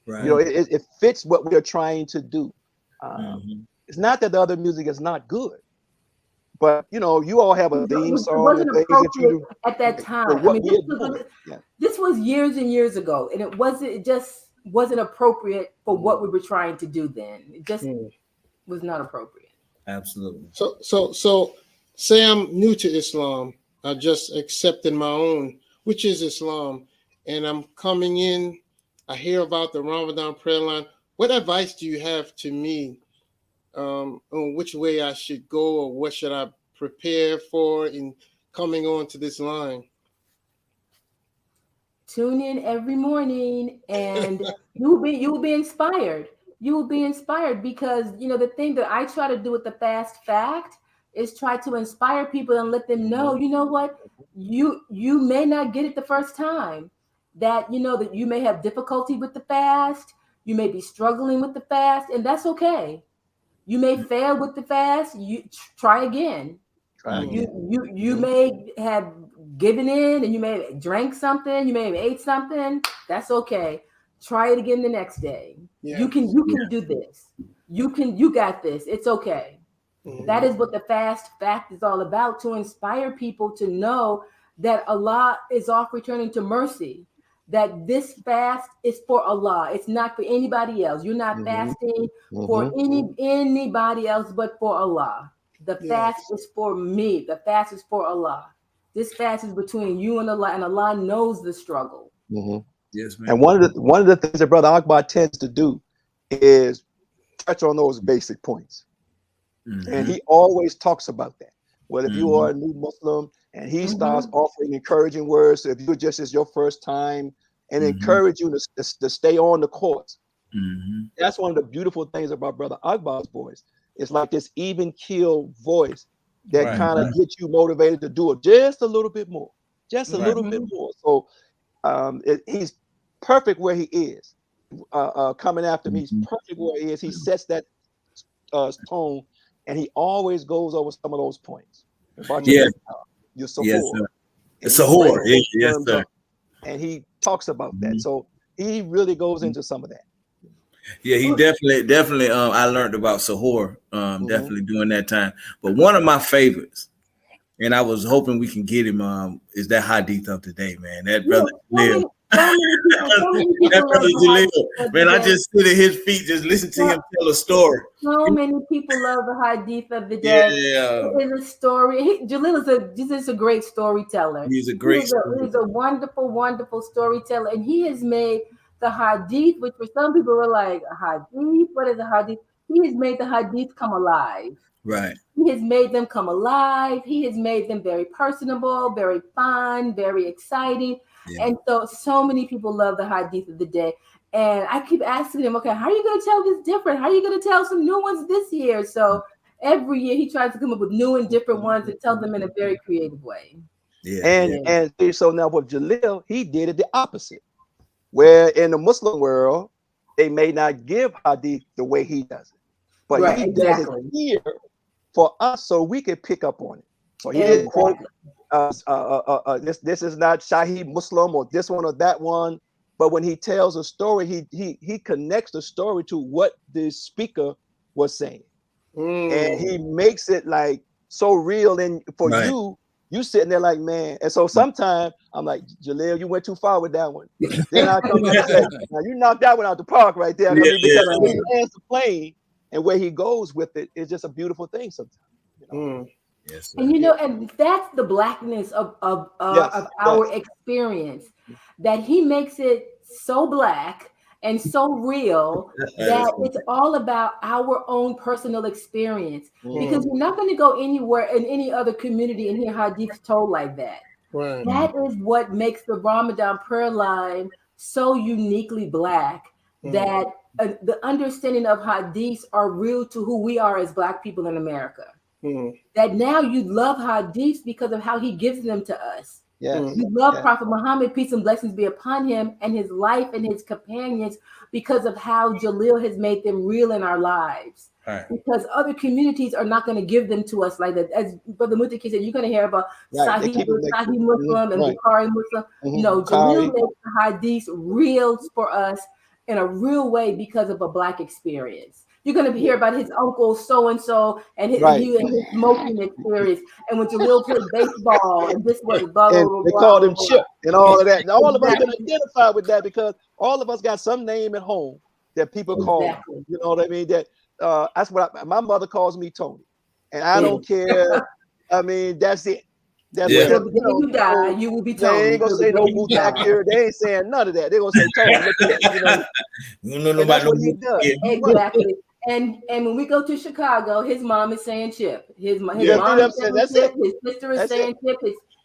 Right. You know, it fits what we're trying to do. It's not that the other music is not good, but you know, you all have a theme song. It wasn't appropriate at that time. I mean, this was years and years ago, and it just wasn't appropriate for what we were trying to do then. It just was not appropriate. Absolutely. So say I'm new to Islam. I just accepted my own, which is Islam, and I'm coming in. I hear about the Ramadan prayer line. What advice do you have to me on which way I should go, or what should I prepare for in coming on to this line? Tune in every morning, and you'll be inspired. You will be inspired because you know the thing that I try to do with the Fast Fact is try to inspire people and let them know, you know what, you may not get it the first time. That you know that you may have difficulty with the fast, you may be struggling with the fast, and that's okay. You may fail with the fast. You try again. You may have given in, and you may have drank something. You may have ate something. That's okay. Try it again the next day. Yeah. You can do this. You got this. It's okay. That is what the Fast Fact is all about, to inspire people to know that Allah is off returning to mercy. That this fast is for Allah. It's not for anybody else. You're not fasting for anybody else but for Allah. The fast is for me. The fast is for Allah. This fast is between you and Allah knows the struggle. Yes, man. And one of the things that Brother Akbar tends to do is touch on those basic points. And he always talks about that. Well, if you are a new Muslim, and he starts offering encouraging words. So if you just is your first time, and encourage you to stay on the course. That's one of the beautiful things about Brother Akbar's voice. It's like this even keel voice that kind of gets you motivated to do it just a little bit more, just a little bit more. So he's perfect where he is. Coming after me, he's perfect where he is. He sets that tone, and he always goes over some of those points. About your support. Yes, sir. Yes, sir. And he talks about that. So he really goes into some of that. Yeah, he definitely. I learned about Sahur, definitely during that time. But one of my favorites, and I was hoping we can get him, is that Hadith of the day, man. That brother Jalil. So many people That love brother the Jalil, hadith of man. the I day. just sit at his feet, just listen to him tell a story. So many people love the hadith of the day. Yeah, It is a story. Jalil is a great storyteller. he's a great He's a wonderful, wonderful storyteller, and he has made the hadith, which for some people are like a hadith. What is a hadith? He has made the hadith come alive. right. He has made them come alive. He has made them very personable, very fun, very exciting. Yeah. And so many people love the hadith of the day. And I keep asking him, okay, how are you going to tell this different? How are you going to tell some new ones this year? So every year he tries to come up with new and different ones and tell them in a very creative way. Yeah. And so now with Jalil, he did it the opposite. Where in the Muslim world, they may not give hadith the way he does it. But he does it here for us so we can pick up on it. So he didn't quote this is not Sahih Muslim or this one or that one. But when he tells a story, he connects the story to what the speaker was saying. And he makes it like so real. And for you sitting there like, man. And so sometimes I'm like, Jalil, you went too far with that one. Then I come back and say, now you knocked that one out the park right there. Because he lands the plane and where he goes with it is just a beautiful thing sometimes. You know? Yes, and and that's the blackness of our experience, that he makes it so black and so real that it's all about our own personal experience. Because you're not going to go anywhere in any other community and hear hadith told like that. Right. That is what makes the Ramadan prayer line so uniquely black, that the understanding of hadiths are real to who we are as Black people in America. That now you love hadiths because of how he gives them to us. You love Prophet Muhammad, peace and blessings be upon him, and his life and his companions because of how Jalil has made them real in our lives. Right. Because other communities are not going to give them to us like that. As Brother Mutaki said, you're going to hear about Sahih Muslim and Bukhari Muslim. No, Jalil makes the hadiths real for us in a real way because of a Black experience. You're going to hear about his uncle so-and-so and his smoking experience. And when Jalil played baseball and this was blah, blah, blah, they called him Chip and all of that. And all of us can identify with that because all of us got some name at home that people call. You know what I mean? That that's what my mother calls me Tony. And I don't care. I mean, that's it. That's when you die, you will be Tony. They ain't gonna say no Mutak here. They ain't saying none of that. They're gonna say Tony. And that's what he does. Exactly. And when we go to Chicago, his mom is saying Chip. His mom is saying Chip. His sister is saying Chip.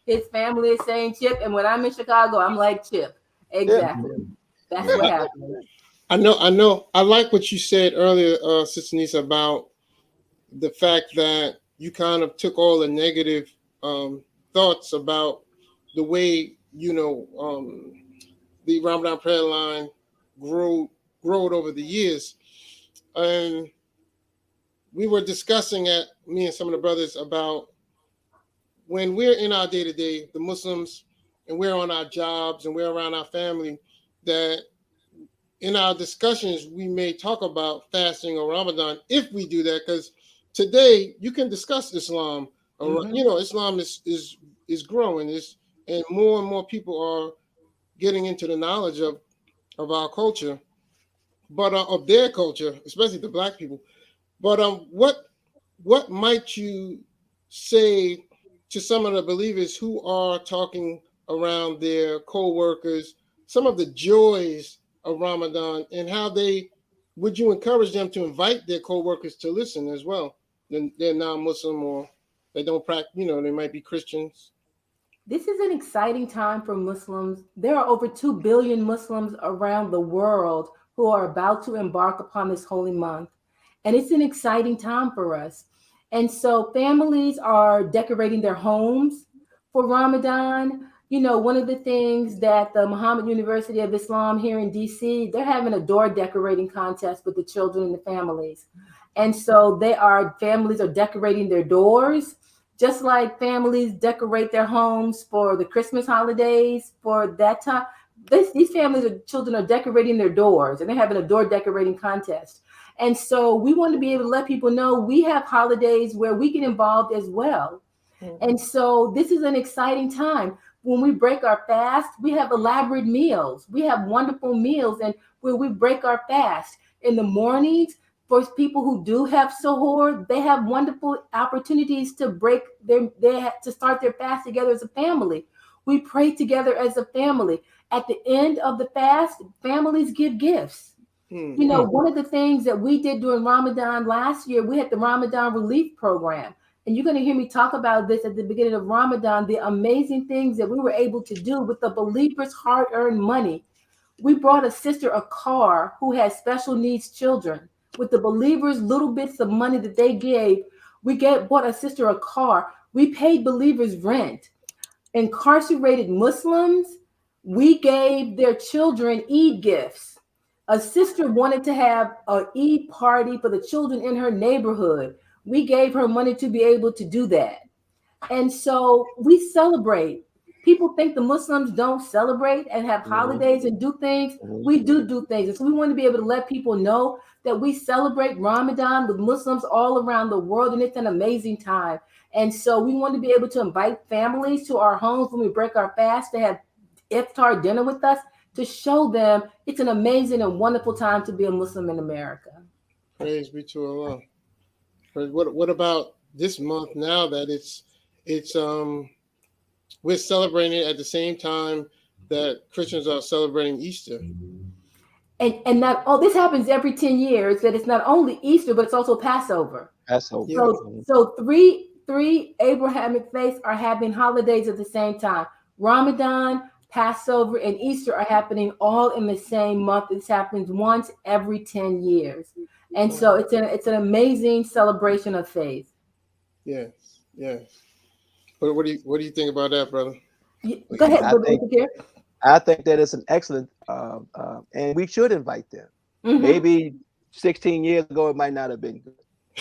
His family is saying Chip. And when I'm in Chicago, I'm like Chip. Exactly. That's what happens. I know. I like what you said earlier, Sister Nisa, about the fact that you kind of took all the negative thoughts about the way the Ramadan prayer line growed over the years. And we were discussing me and some of the brothers about when we're in our day-to-day, the Muslims, and we're on our jobs and we're around our family, that in our discussions, we may talk about fasting or Ramadan if we do that, because today you can discuss Islam. Islam is growing, and more people are getting into the knowledge of our culture, but of their culture, especially the Black people. But what might you say to some of the believers who are talking around their co-workers, some of the joys of Ramadan, and how would you encourage them to invite their co-workers to listen as well? They're non-Muslim or they don't practice, they might be Christians. This is an exciting time for Muslims. There are over 2 billion Muslims around the world who are about to embark upon this holy month. And it's an exciting time for us. And so families are decorating their homes for Ramadan. One of the things that the Muhammad University of Islam here in DC, they're having a door decorating contest with the children and the families. And so families are decorating their doors, just like families decorate their homes for the Christmas holidays for that time. these families or children are decorating their doors, and they're having a door decorating contest. And so we want to be able to let people know we have holidays where we get involved as well. And so this is an exciting time. When we break our fast, we have elaborate meals. We have wonderful meals, and where we break our fast in the mornings, for people who do have suhoor, they have wonderful opportunities to break to start their fast together as a family. We pray together as a family. At the end of the fast, families give gifts. You know, one of the things that we did during Ramadan last year, we had the Ramadan Relief Program. And you're going to hear me talk about this at the beginning of Ramadan, the amazing things that we were able to do with the believers' hard-earned money. We brought a sister a car who had special needs children. With the believers' little bits of money that they gave, bought a sister a car. We paid believers rent. Incarcerated Muslims, we gave their children Eid gifts. A sister wanted to have an Eid party for the children in her neighborhood. We gave her money to be able to do that. And so we celebrate. People think the Muslims don't celebrate and have holidays and do things. We do things. And so we want to be able to let people know that we celebrate Ramadan with Muslims all around the world, and it's an amazing time. And so we want to be able to invite families to our homes when we break our fast to have iftar dinner with us, to show them it's an amazing and wonderful time to be a Muslim in America. Praise be to Allah. What about this month now that it's we're celebrating at the same time that Christians are celebrating Easter? And this happens every 10 years, that it's not only Easter, but it's also Passover. Passover. So three Abrahamic faiths are having holidays at the same time. Ramadan, Passover, and Easter are happening all in the same month. This happens once every 10 years. And so it's an amazing celebration of faith. Yes. But what do you think about that, brother? Go ahead. I think that it's an excellent, and we should invite them. Maybe 16 years ago, it might not have been good.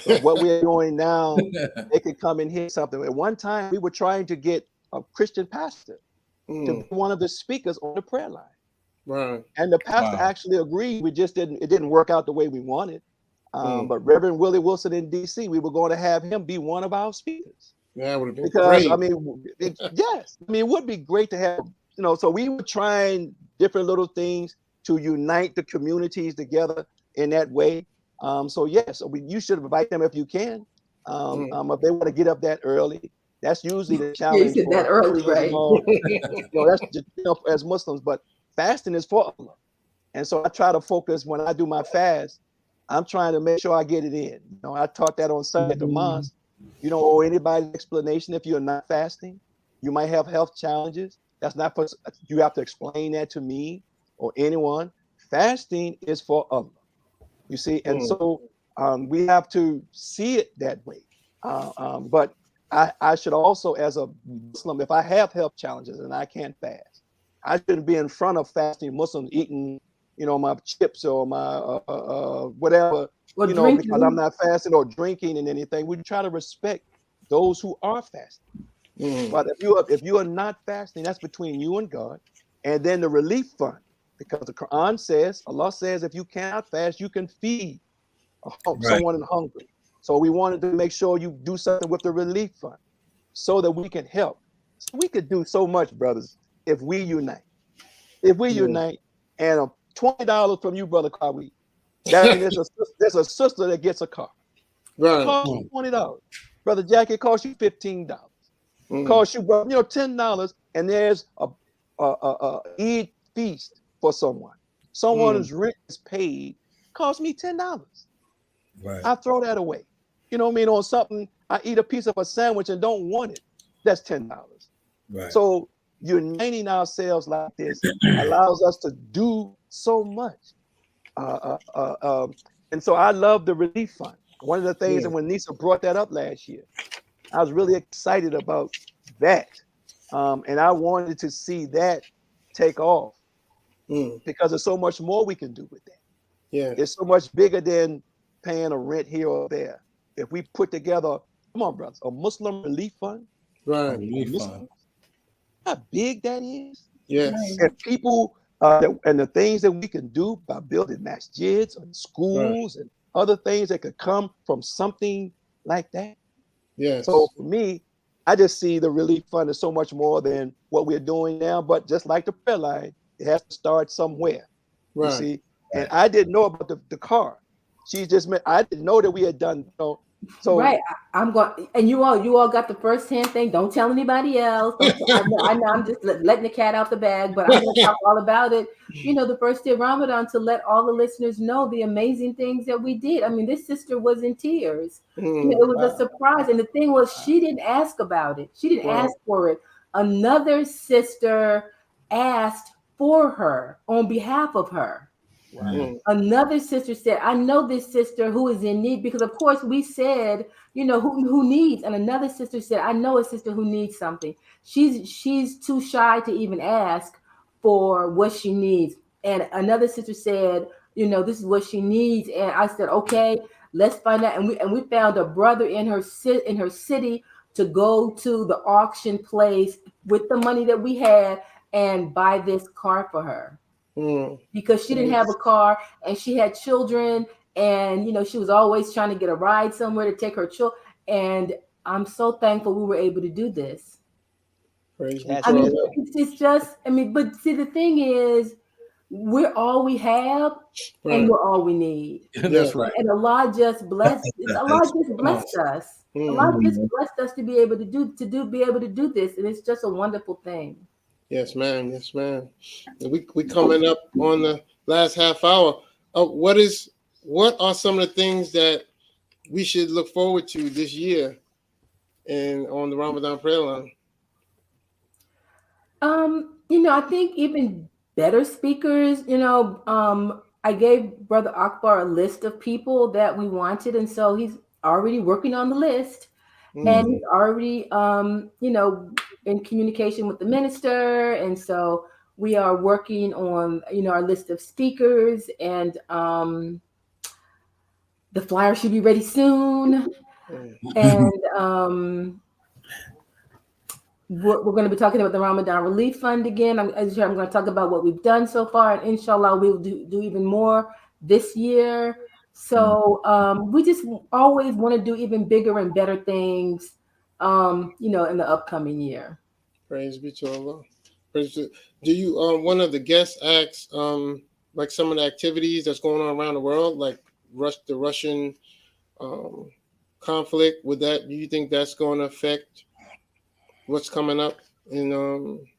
But what we're doing now, they could come and hear something. At one time, we were trying to get a Christian pastor to be one of the speakers on the prayer line. Right. And the pastor actually agreed. It didn't work out the way we wanted. But Reverend Willie Wilson in DC, we were going to have him be one of our speakers. That would have been because great. I mean, it would be great to have, so we were trying different little things to unite the communities together in that way. You should invite them if you can. If they want to get up that early, that's usually the challenge. You said that early, right? That's as Muslims, but fasting is for Allah. And so I try to focus when I do my fast. I'm trying to make sure I get it in. I taught that on Sunday at the mosque. You don't owe anybody explanation if you're not fasting. You might have health challenges. That's not for you have to explain that to me or anyone. Fasting is for Allah. You see, and so we have to see it that way. But I should also, as a Muslim, if I have health challenges and I can't fast, I shouldn't be in front of fasting Muslims eating, my chips or my whatever, because I'm not fasting or drinking and anything. We try to respect those who are fasting. But if you are not fasting, that's between you and God. And then the relief fund, because the Quran says, Allah says, if you cannot fast, you can feed someone hungry. So we wanted to make sure you do something with the relief fund so that we can help. So we could do so much, brothers, if we unite. If we unite, and $20 from you, Brother Kawi, that means there's a sister that gets a car. Right. It costs you $20. Brother Jackie, it costs you $15. Costs you, $10, and there's a Eid feast for someone. Someone whose rent is paid, cost me $10. Right. I throw that away. On something, I eat a piece of a sandwich and don't want it. That's $10. Right. So uniting ourselves like this allows us to do so much. And so I love the relief fund. One of the things, and when Nisa brought that up last year, I was really excited about that. And I wanted to see that take off because there's so much more we can do with that. Yeah, it's so much bigger than paying a rent here or there. If we put together, come on, brothers, a Muslim relief fund, right? How big that is? Yes. And people And the things that we can do by building masjids and schools and other things that could come from something like that. Yes. So for me, I just see the relief fund as so much more than what we're doing now. But just like the prayer line, it has to start somewhere. You see, and I didn't know about the car. She just meant I didn't know that we had done. So right, I'm going, and you all got the first hand thing. Don't tell anybody else. I know I'm just letting the cat out the bag, but I'm going to talk all about it. The first day of Ramadan, to let all the listeners know the amazing things that we did. I mean, this sister was in tears. It was a surprise, and the thing was, she didn't ask about it. She didn't ask for it. Another sister asked for her on behalf of her. Another sister said, I know this sister who is in need, because of course we said, who needs, and another sister said, I know a sister who needs something. She's too shy to even ask for what she needs. And another sister said, this is what she needs. And I said, okay, let's find out. And we found a brother in her city to go to the auction place with the money that we had and buy this car for her. Because she didn't have a car and she had children, and she was always trying to get a ride somewhere to take her children. And I'm so thankful we were able to do this. I mean, it's just, but see, the thing is, we're all we have, and we're all we need. That's right. And Allah just blessed. Allah just blessed us. Allah just blessed us to be able to do this, and it's just a wonderful thing. Yes, ma'am. Yes, ma'am. We coming up on the last half hour. What are some of the things that we should look forward to this year and on the Ramadan prayer line? I think even better speakers. I gave Brother Akbar a list of people that we wanted, and so he's already working on the list, and he's already in communication with the minister, and so we are working on our list of speakers, and the flyer should be ready soon. And we're going to be talking about the Ramadan Relief Fund again. I'm going to talk about what we've done so far, and inshallah we'll do even more this year. So we just always want to do even bigger and better things in the upcoming year. Praise be to Allah. Do you one of the guests asked like some of the activities that's going on around the world, like the Russian conflict? Do you think that's going to affect what's coming up in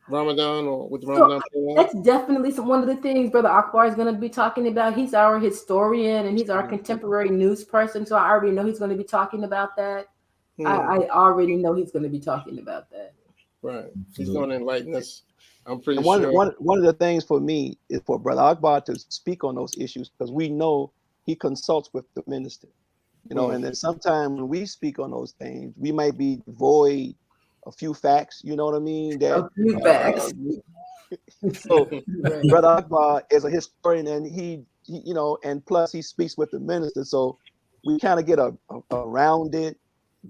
Ramadan or with Ramadan? That's definitely one of the things Brother Akbar is going to be talking about. He's our historian and he's our contemporary news person, so I already know he's going to be talking about that. I already know he's going to be talking about that. Right. He's going to enlighten us. I'm pretty sure. One of the things for me is for Brother Akbar to speak on those issues, because we know he consults with the minister, and then sometimes when we speak on those things, we might be void a few facts, you know what I mean? A few facts. So Brother Akbar is a historian, and he and plus he speaks with the minister, so we kind of get a rounded,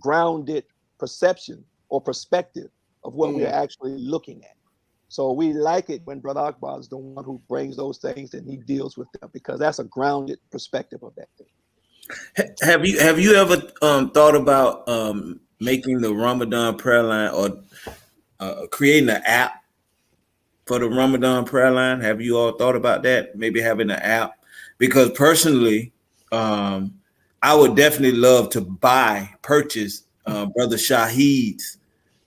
grounded perception or perspective of what we're actually looking at. So we like it when Brother Akbar is the one who brings those things and he deals with them, because that's a grounded perspective of that thing. Have you ever thought about making the Ramadan prayer line or creating an app for the Ramadan prayer line? Have you all thought about that? Maybe having an app? Because personally, I would definitely love to purchase Brother Shahid's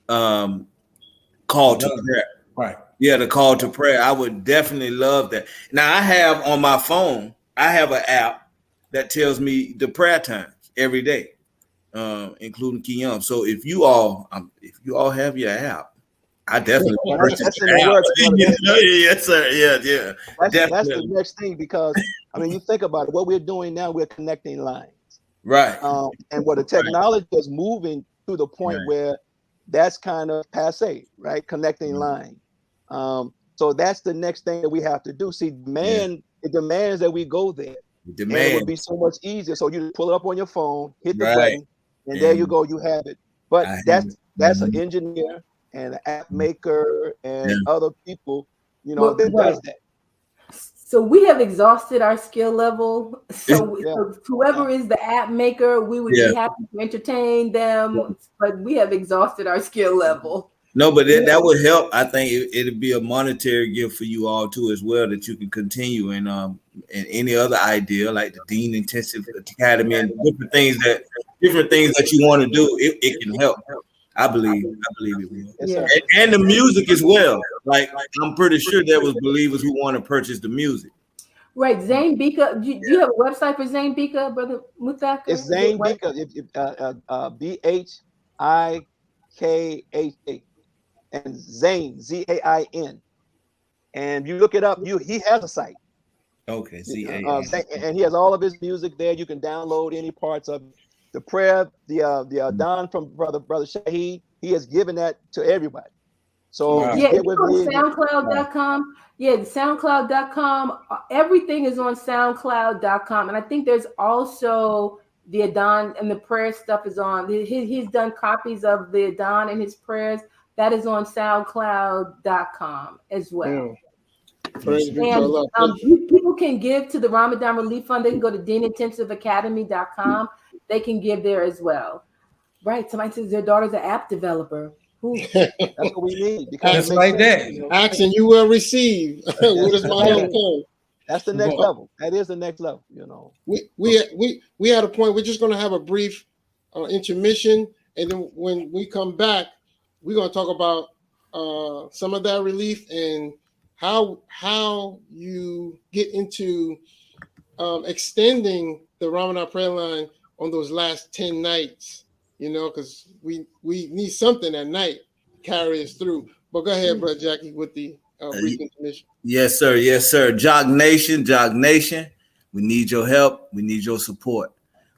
call to prayer. Right. Yeah, the call to prayer. I would definitely love that. Now I have on my phone, I have an app that tells me the prayer times every day, including Qiyam. So if you all have your app, I definitely that's in the works. Yes, sir. Yeah. That's the next thing, because you think about it. What we're doing now, we're connecting lines. Right. And where the technology is moving to the point where that's kind of passe, right? Connecting line. So that's the next thing that we have to do. See, it demands that we go there. And it would be so much easier. So you just pull it up on your phone, hit the button, and there you go, you have it. But that's an engineer and an app maker and other people, that does that. So we have exhausted our skill level. So, Yeah. so whoever is the app maker, we would be happy to entertain them, but we have exhausted our skill level. No, but that would help. I think it'd be a monetary gift for you all too, as well, that you can continue and any other idea like the Dean Intensive Academy and different things that you want to do. It can help. I believe it will. Yes, sir. And the music as well. Like I'm pretty sure there was believers who want to purchase the music. Right, Zane Bika. Do you have a website for Zane Bika, Brother Muthaka? It's Zane Bika. BHIKHA, and Zane, ZAIN. And you look it up. He has a site. Okay, and he has all of his music there. You can download any parts of it. The prayer, the Don from brother Shahid, he has given that to everybody. So yeah, it's on SoundCloud.com. Yeah, SoundCloud.com. Everything is on SoundCloud.com, and I think there's also the Adon and the prayer stuff is on. He's done copies of the Adon and his prayers. That is on SoundCloud.com as well. And people can give to the Ramadan Relief Fund. They can go to DeanIntensiveAcademy.com. They can give there as well. Right. Somebody says their daughter's an app developer. That's what we need. Because it's like that. Ask and you will receive. What is my help come? That's the next level. That is the next level. We had a point. We're just going to have a brief intermission, and then when we come back, we're going to talk about some of that relief and how you get into extending the Ramadan prayer line on those last 10 nights, because we need something at night to carry us through. But go ahead, Brother Jackie, with the brief intermission. Yes, sir. Yes, sir. Jock Nation, we need your help. We need your support.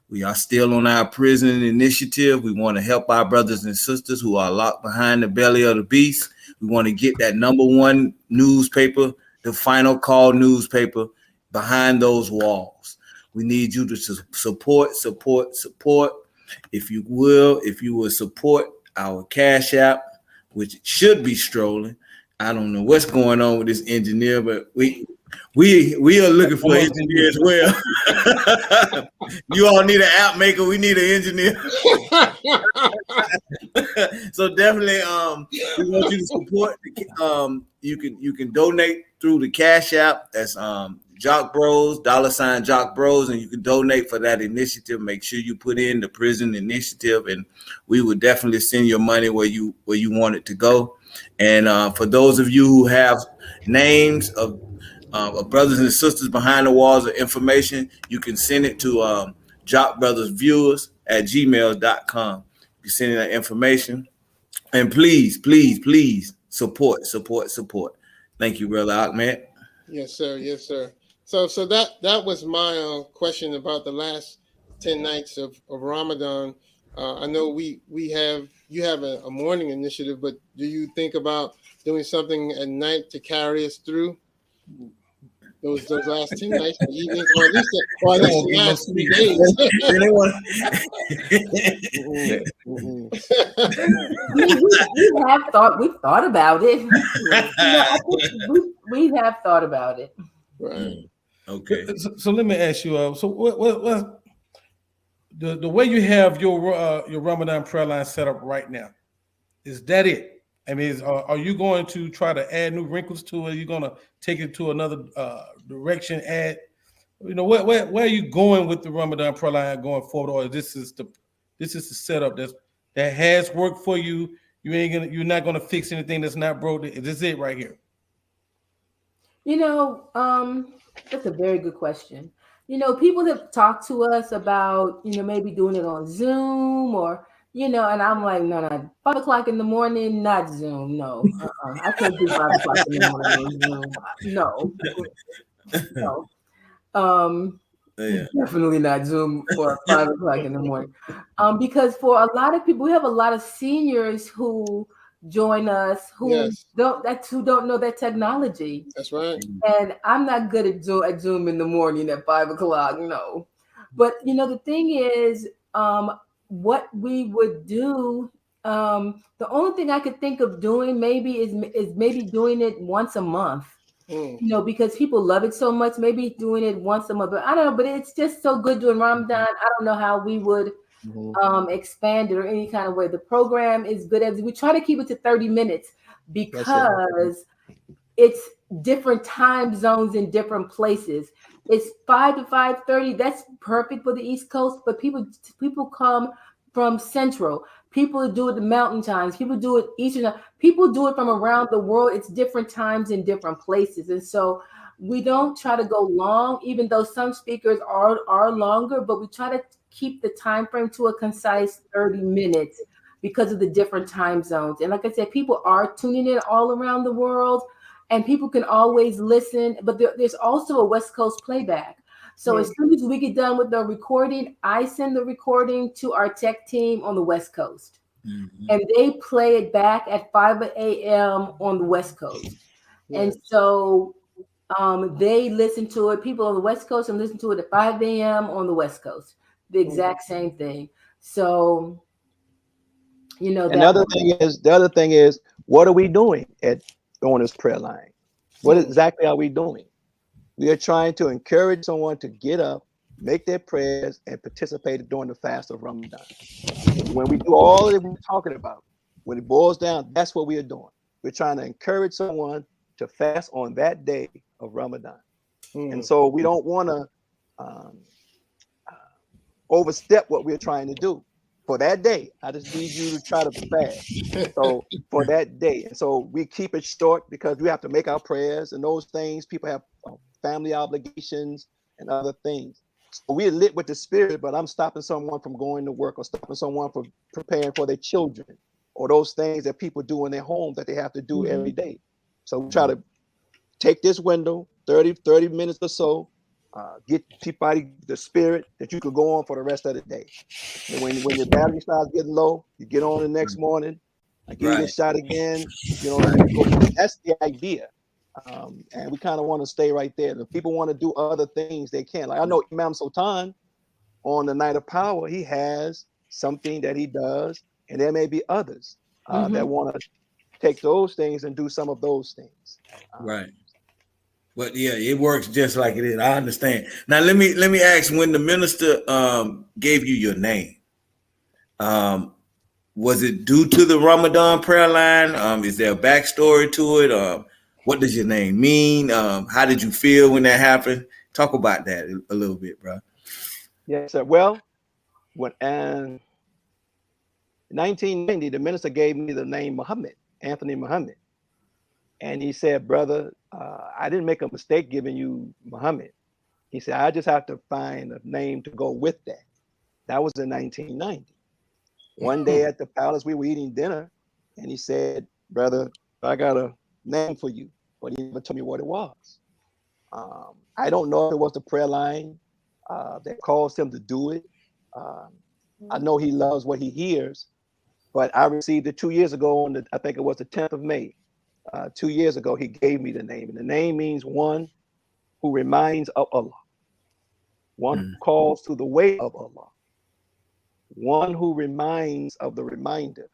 We are still on our prison initiative. We want to help our brothers and sisters who are locked behind the belly of the beast. We want to get that #1 newspaper, the Final Call newspaper, behind those walls. We need you to support. If you will support our Cash App, which should be strolling. I don't know what's going on with this engineer, but we are looking for an engineer as well. You all need an app maker. We need an engineer. So definitely, we want you to support. You can donate through the Cash App. That's Jock Bros, $ Jock Bros, and you can donate for that initiative. Make sure you put in the prison initiative, and we will definitely send your money where you want it to go. And for those of you who have names of brothers and sisters behind the walls of information, you can send it to jockbrothersviewers@gmail.com. You send in that information, and please support. Thank you, Brother Ahmed. Yes, sir. So that was my question about the last 10 nights of Ramadan. I know you have a morning initiative, but do you think about doing something at night to carry us through those last 10 nights, the evenings, or at least the last 3 days? We've thought about it. I think we have thought about it. Right. Okay. So let me ask you. So what the way you have your Ramadan prayer line set up right now, is that it? I mean, are you going to try to add new wrinkles to it? Are you going to take it to another direction? Where are you going with the Ramadan prayer line going forward? Or this is the setup that has worked for you? You're not gonna fix anything that's not broke. This is it right here. That's a very good question. People have talked to us about, maybe doing it on Zoom or, and I'm like, no, 5 o'clock in the morning, not Zoom. No, I can't do 5 o'clock in the morning on Zoom. No. Definitely not Zoom for 5 o'clock in the morning. Because for a lot of people, we have a lot of seniors who join us who don't know that technology. That's right. And I'm not good at Zoom in the morning at 5 o'clock. No. But the thing is, what we would do, the only thing I could think of doing maybe is maybe doing it once a month. Mm. You know, because people love it so much, maybe doing it once a month, but I don't know, but it's just so good doing Ramadan. I don't know how we would expand it or any kind of way. The program is good as we try to keep it to 30 minutes because it's different time zones in different places. It's 5 to 5:30. That's perfect for the East Coast, but people come from Central. People do it the Mountain Times. People do it Eastern. People do it from around the world. It's different times in different places, and so we don't try to go long, even though some speakers are longer. But we try to keep the time frame to a concise 30 minutes because of the different time zones. And like I said, people are tuning in all around the world and people can always listen, but there's also a West Coast playback. So as soon as we get done with the recording, I send the recording to our tech team on the West Coast. And they play it back at 5 a.m. on the West Coast. And so they listen to it, people on the West Coast, and listen to it at 5 a.m. on the West Coast. The exact same thing. So, you know, And the other thing is, what are we doing on this prayer line? What exactly are we doing? We are trying to encourage someone to get up, make their prayers, and participate during the fast of Ramadan. When we do all that we're talking about, when it boils down, that's what we are doing. We're trying to encourage someone to fast on that day of Ramadan. And so we don't want to overstep what we're trying to do. For that day, I just need you to try to fast. So for that day, and so we keep it short because we have to make our prayers and those things. People have family obligations and other things. So we're lit with the spirit, but I'm stopping someone from going to work or stopping someone from preparing for their children or those things that people do in their home that they have to do every day. So we try to take this window, 30 minutes or so, get people out of the spirit that you could go on for the rest of the day. And when your battery starts getting low, you get on the next morning, get a shot again. You know, that's the idea. And we kind of want to stay right there. If people want to do other things, they can. Like I know Imam Sultan on the Night of Power, he has something that he does, and there may be others that want to take those things and do some of those things. Right. But yeah, it works just like it is. I understand. Now let me ask, when the minister gave you your name, was it due to the Ramadan prayer line? Is there a backstory to it? What does your name mean? How did you feel when that happened? Talk about that a little bit, bro. Yes, sir. Well, when in 1990, the minister gave me the name Muhammad, Anthony Muhammad. And he said, brother, I didn't make a mistake giving you Muhammad. He said, I just have to find a name to go with that. That was in 1990. One day at the palace, we were eating dinner, and he said, brother, I got a name for you, but he never told me what it was. I don't know if it was the prayer line that caused him to do it. I know he loves what he hears, but I received it 2 years ago I think it was the 10th of May. 2 years ago, he gave me the name. And the name means one who reminds of Allah, one who calls to the way of Allah, one who reminds of the reminder.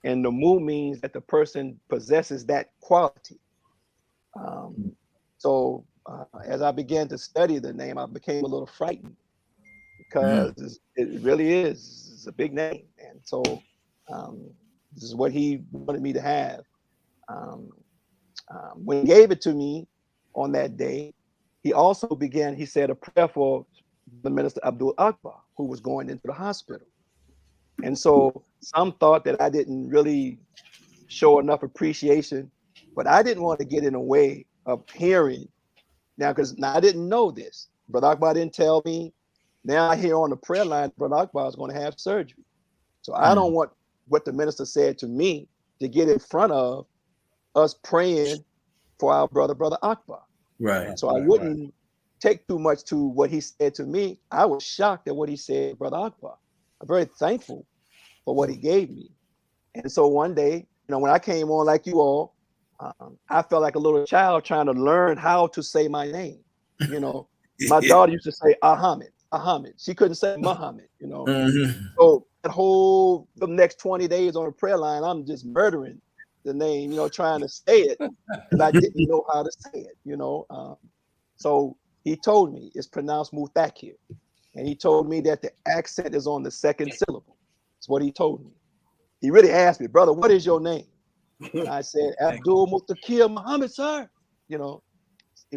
And the mu means that the person possesses that quality. So as I began to study the name, I became a little frightened because it really is. It's a big name. And so this is what he wanted me to have. When he gave it to me on that day, he also he said a prayer for the minister Abdul Akbar, who was going into the hospital. And so some thought that I didn't really show enough appreciation, but I didn't want to get in the way of hearing. Now, because I didn't know this. Brother Akbar didn't tell me. Now I hear on the prayer line, Brother Akbar is going to have surgery. So I don't want what the minister said to me to get in front of us praying for our Brother Akbar. Right. So I wouldn't take too much to what he said to me. I was shocked at what he said to Brother Akbar. I'm very thankful for what he gave me. And so one day, when I came on like you all, I felt like a little child trying to learn how to say my name. My daughter used to say Ahmed. She couldn't say Muhammad, So the next 20 days on the prayer line, I'm just murdering the name, trying to say it, because I didn't know how to say it. So he told me it's pronounced Muthakir. And he told me that the accent is on the second syllable. That's what he told me. He really asked me, brother, what is your name? And I said, Abdul Muthakir Muhammad, sir.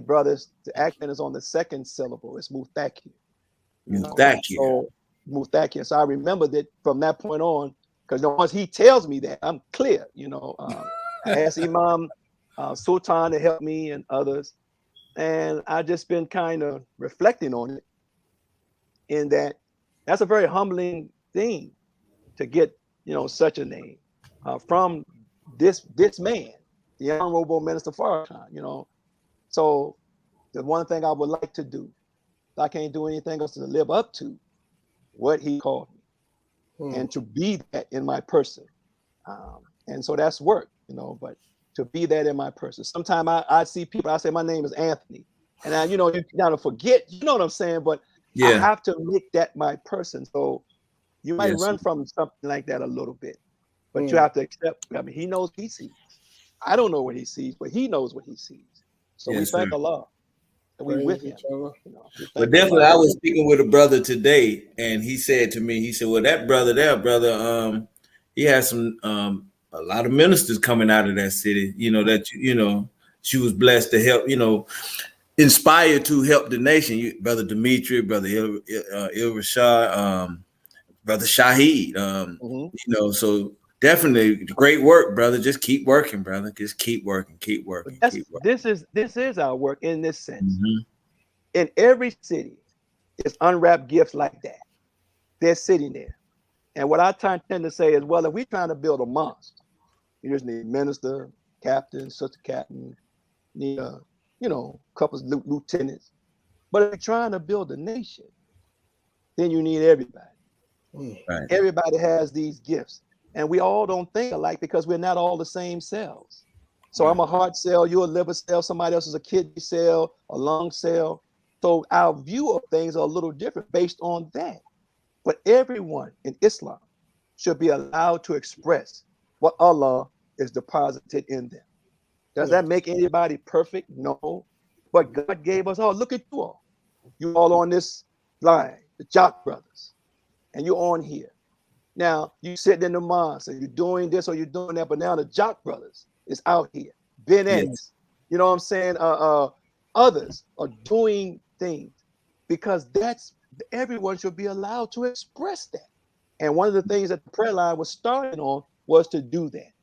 Brothers, the accent is on the second syllable. It's Muthakir. Muthakir. Muthakir. So I remember that from that point on, because once he tells me that, I'm clear. I asked Imam Sultan to help me and others. And I just been kind of reflecting on it, in that's a very humbling thing to get, such a name from this man, the Honorable Minister Farrakhan, So the one thing I would like to do, I can't do anything else to live up to what he called me and to be that in my person. And so that's work, but to be that in my person. Sometimes I see people, I say, my name is Anthony. And I, you gotta forget, you know what I'm saying? But I have to make that my person. So you might run from something like that a little bit, but you have to accept. I mean, he knows what he sees. I don't know what he sees, but he knows what he sees. So we thank Allah. And we with him. But definitely, I was speaking with a brother today, and he said to me, well, that brother there, brother, he has some a lot of ministers coming out of that city, that she was blessed to help, inspired to help the nation. Brother Dimitri, brother Il Rashad, brother Shahid, so definitely great work, brother. Just keep working, brother. Just keep working, keep working. This is our work in this sense. In every city, it's unwrapped gifts like that. They're sitting there. And what I tend to say is, well, if we're trying to build a mosque, you just need minister, captain, sister captain, need couple of lieutenants. But if you're trying to build a nation, then you need everybody. Right. Everybody has these gifts. And we all don't think alike because we're not all the same cells. So I'm a heart cell, you're a liver cell, somebody else is a kidney cell, a lung cell. So our view of things are a little different based on that. But everyone in Islam should be allowed to express what Allah is deposited in them. Does that make anybody perfect? No. But God gave us all. Look at you all. You all on this line, the Jock brothers, and you're on here. Now you sitting in the mosque and you're doing this or you're doing that, but now the Jock brothers is out here. Ben X, you know what I'm saying? Others are doing things because everyone should be allowed to express that. And one of the things that the prayer line was starting on was to do that.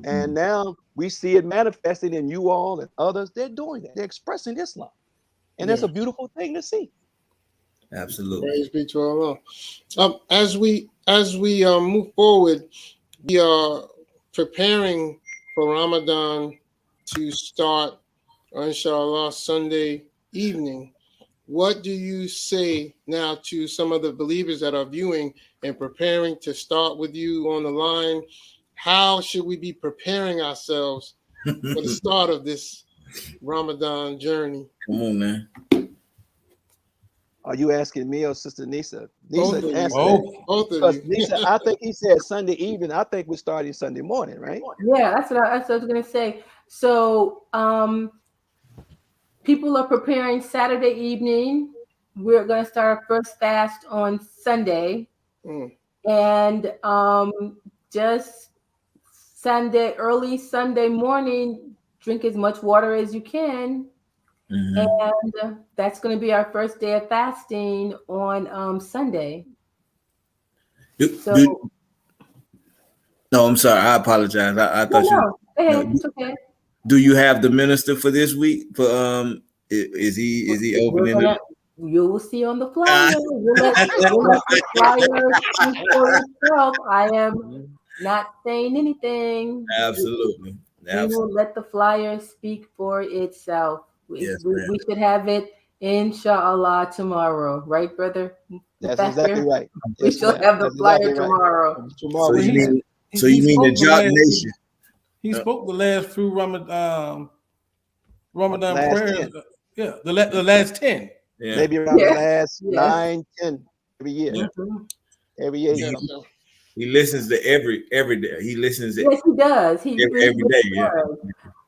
And now we see it manifesting in you all and others. They're doing that. They're expressing Islam. And that's a beautiful thing to see. Absolutely. Praise be to Allah. As we move forward, we are preparing for Ramadan to start, inshallah, Sunday evening. What do you say now to some of the believers that are viewing and preparing to start with you on the line? How should we be preparing ourselves for the start of this Ramadan journey? Come on, man. Are you asking me or Sister Nisa? Both of you. Nisa, I think he said Sunday evening. I think we're starting Sunday morning, right? Yeah, that's what I was going to say. So people are preparing Saturday evening. We're going to start our first fast on Sunday. And just early Sunday morning, drink as much water as you can. And that's going to be our first day of fasting on Sunday. No, I'm sorry. I apologize. I thought Go ahead. It's okay. Do you have the minister for this week? For is he opening it? You will see on the flyer. We'll let the flyer speak for itself. I am not saying anything. Absolutely. We will let the flyer speak for itself. We should have it, inshallah, tomorrow. Right, brother? That's exactly right. We should have the flyer tomorrow. So you mean the Jock Nation? He spoke the last few Ramadan prayers. Yeah, the last 10. Yeah. Maybe around the last 9, 10 every year. Every year. He listens to every day. He listens to Yes, he does. He every really day. Yeah. does.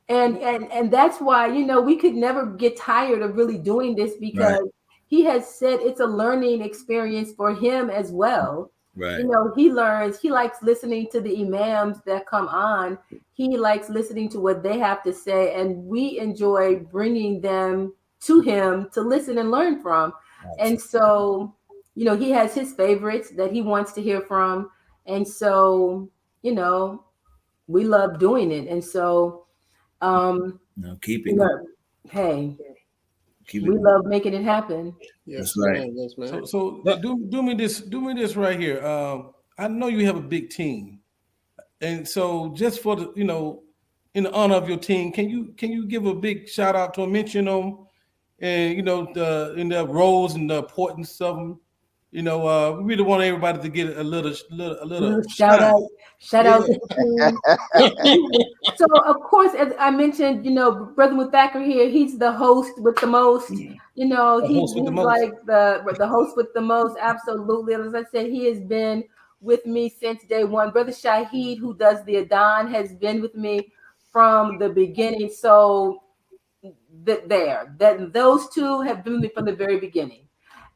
And that's why, we could never get tired of really doing this, because Right. he has said it's a learning experience for him as well. Right. He learns, he likes listening to the imams that come on. He likes listening to what they have to say, and we enjoy bringing them to him to listen and learn from. And so, he has his favorites that he wants to hear from. And so, we love doing it. And so, No, keep it going. hey, Keep we it. love making it happen. Yes, That's right. man. Yes, man. So do me this right here. I know you have a big team, and so just for the in the honor of your team, can you give a big shout out to them, mention them, and in their roles and the importance of them. We really want everybody to get a little Shout shine. out Yeah. to the team. So of course, as I mentioned, Brother Muthakar here, he's the host with the most. He's host with the most. like the host with the most. Absolutely. As I said, he has been with me since day one. Brother Shahid, who does the Adhan, has been with me from the beginning. So those two have been with me from the very beginning.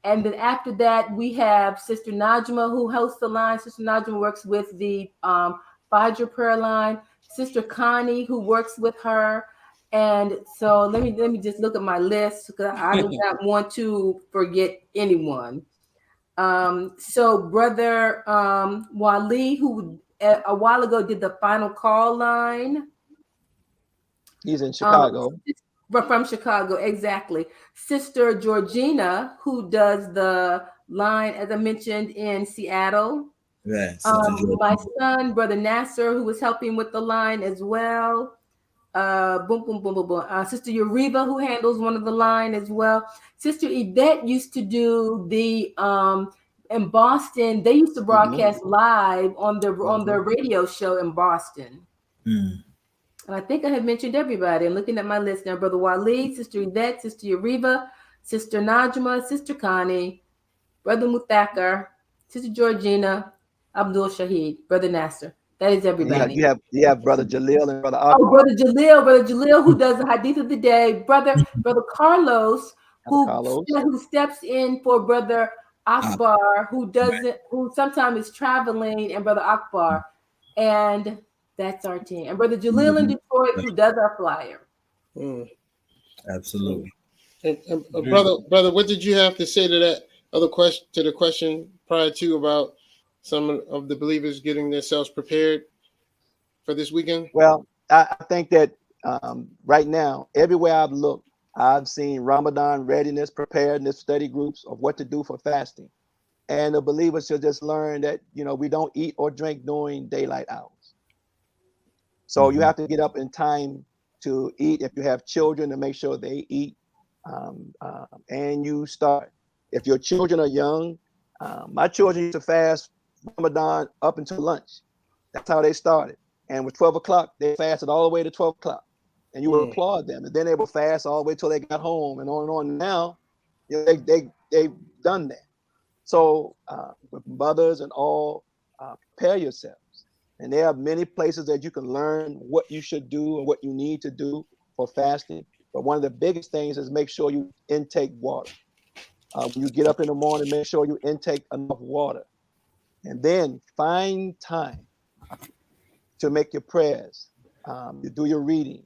And then after that, we have Sister Najma, who hosts the line. Sister Najma works with the Fajr prayer line. Sister Connie, who works with her. And so let me just look at my list, because I do not want to forget anyone. So Brother Wali, who a while ago did the final call line. He's in Chicago. From Chicago, exactly. Sister Georgina, who does the line, as I mentioned, in Seattle. Right. My son, Brother Nasser, who was helping with the line as well. Boom, boom, boom, boom, boom. Sister Uriva, who handles one of the line as well. Sister Yvette used to do the in Boston. They used to broadcast live on their radio show in Boston. And I think I have mentioned everybody. I'm looking at my list now. Brother Waleed, Sister Yvette, Sister Yariva, Sister Najma, Sister Connie, Brother Muthakar, Sister Georgina, Abdul Shahid, Brother Nasser. That is everybody. You have Brother Jalil and Brother Akbar. Oh, Brother Jalil, who does the Hadith of the Day. Brother Carlos, who steps in for Brother Akbar, who sometimes is traveling, and Brother Akbar. And that's our team. And Brother Jalil in Detroit, who does our flyer. Absolutely. And brother, what did you have to say to that other question, to the question prior to about some of the believers getting themselves prepared for this weekend? Well, I think that right now, everywhere I've looked, I've seen Ramadan readiness, preparedness, study groups of what to do for fasting. And the believers should just learn that, we don't eat or drink during daylight hours. So you have to get up in time to eat. If you have children, to make sure they eat. And you start. If your children are young, my children used to fast Ramadan up until lunch. That's how they started. And with 12 o'clock, they fasted all the way to 12 o'clock. And you would applaud them. And then they would fast all the way till they got home and on and on. Now, they've done that. So with mothers and all, prepare yourselves. And there are many places that you can learn what you should do and what you need to do for fasting. But one of the biggest things is make sure you intake water. When you get up in the morning, make sure you intake enough water. And then find time to make your prayers, to do your reading.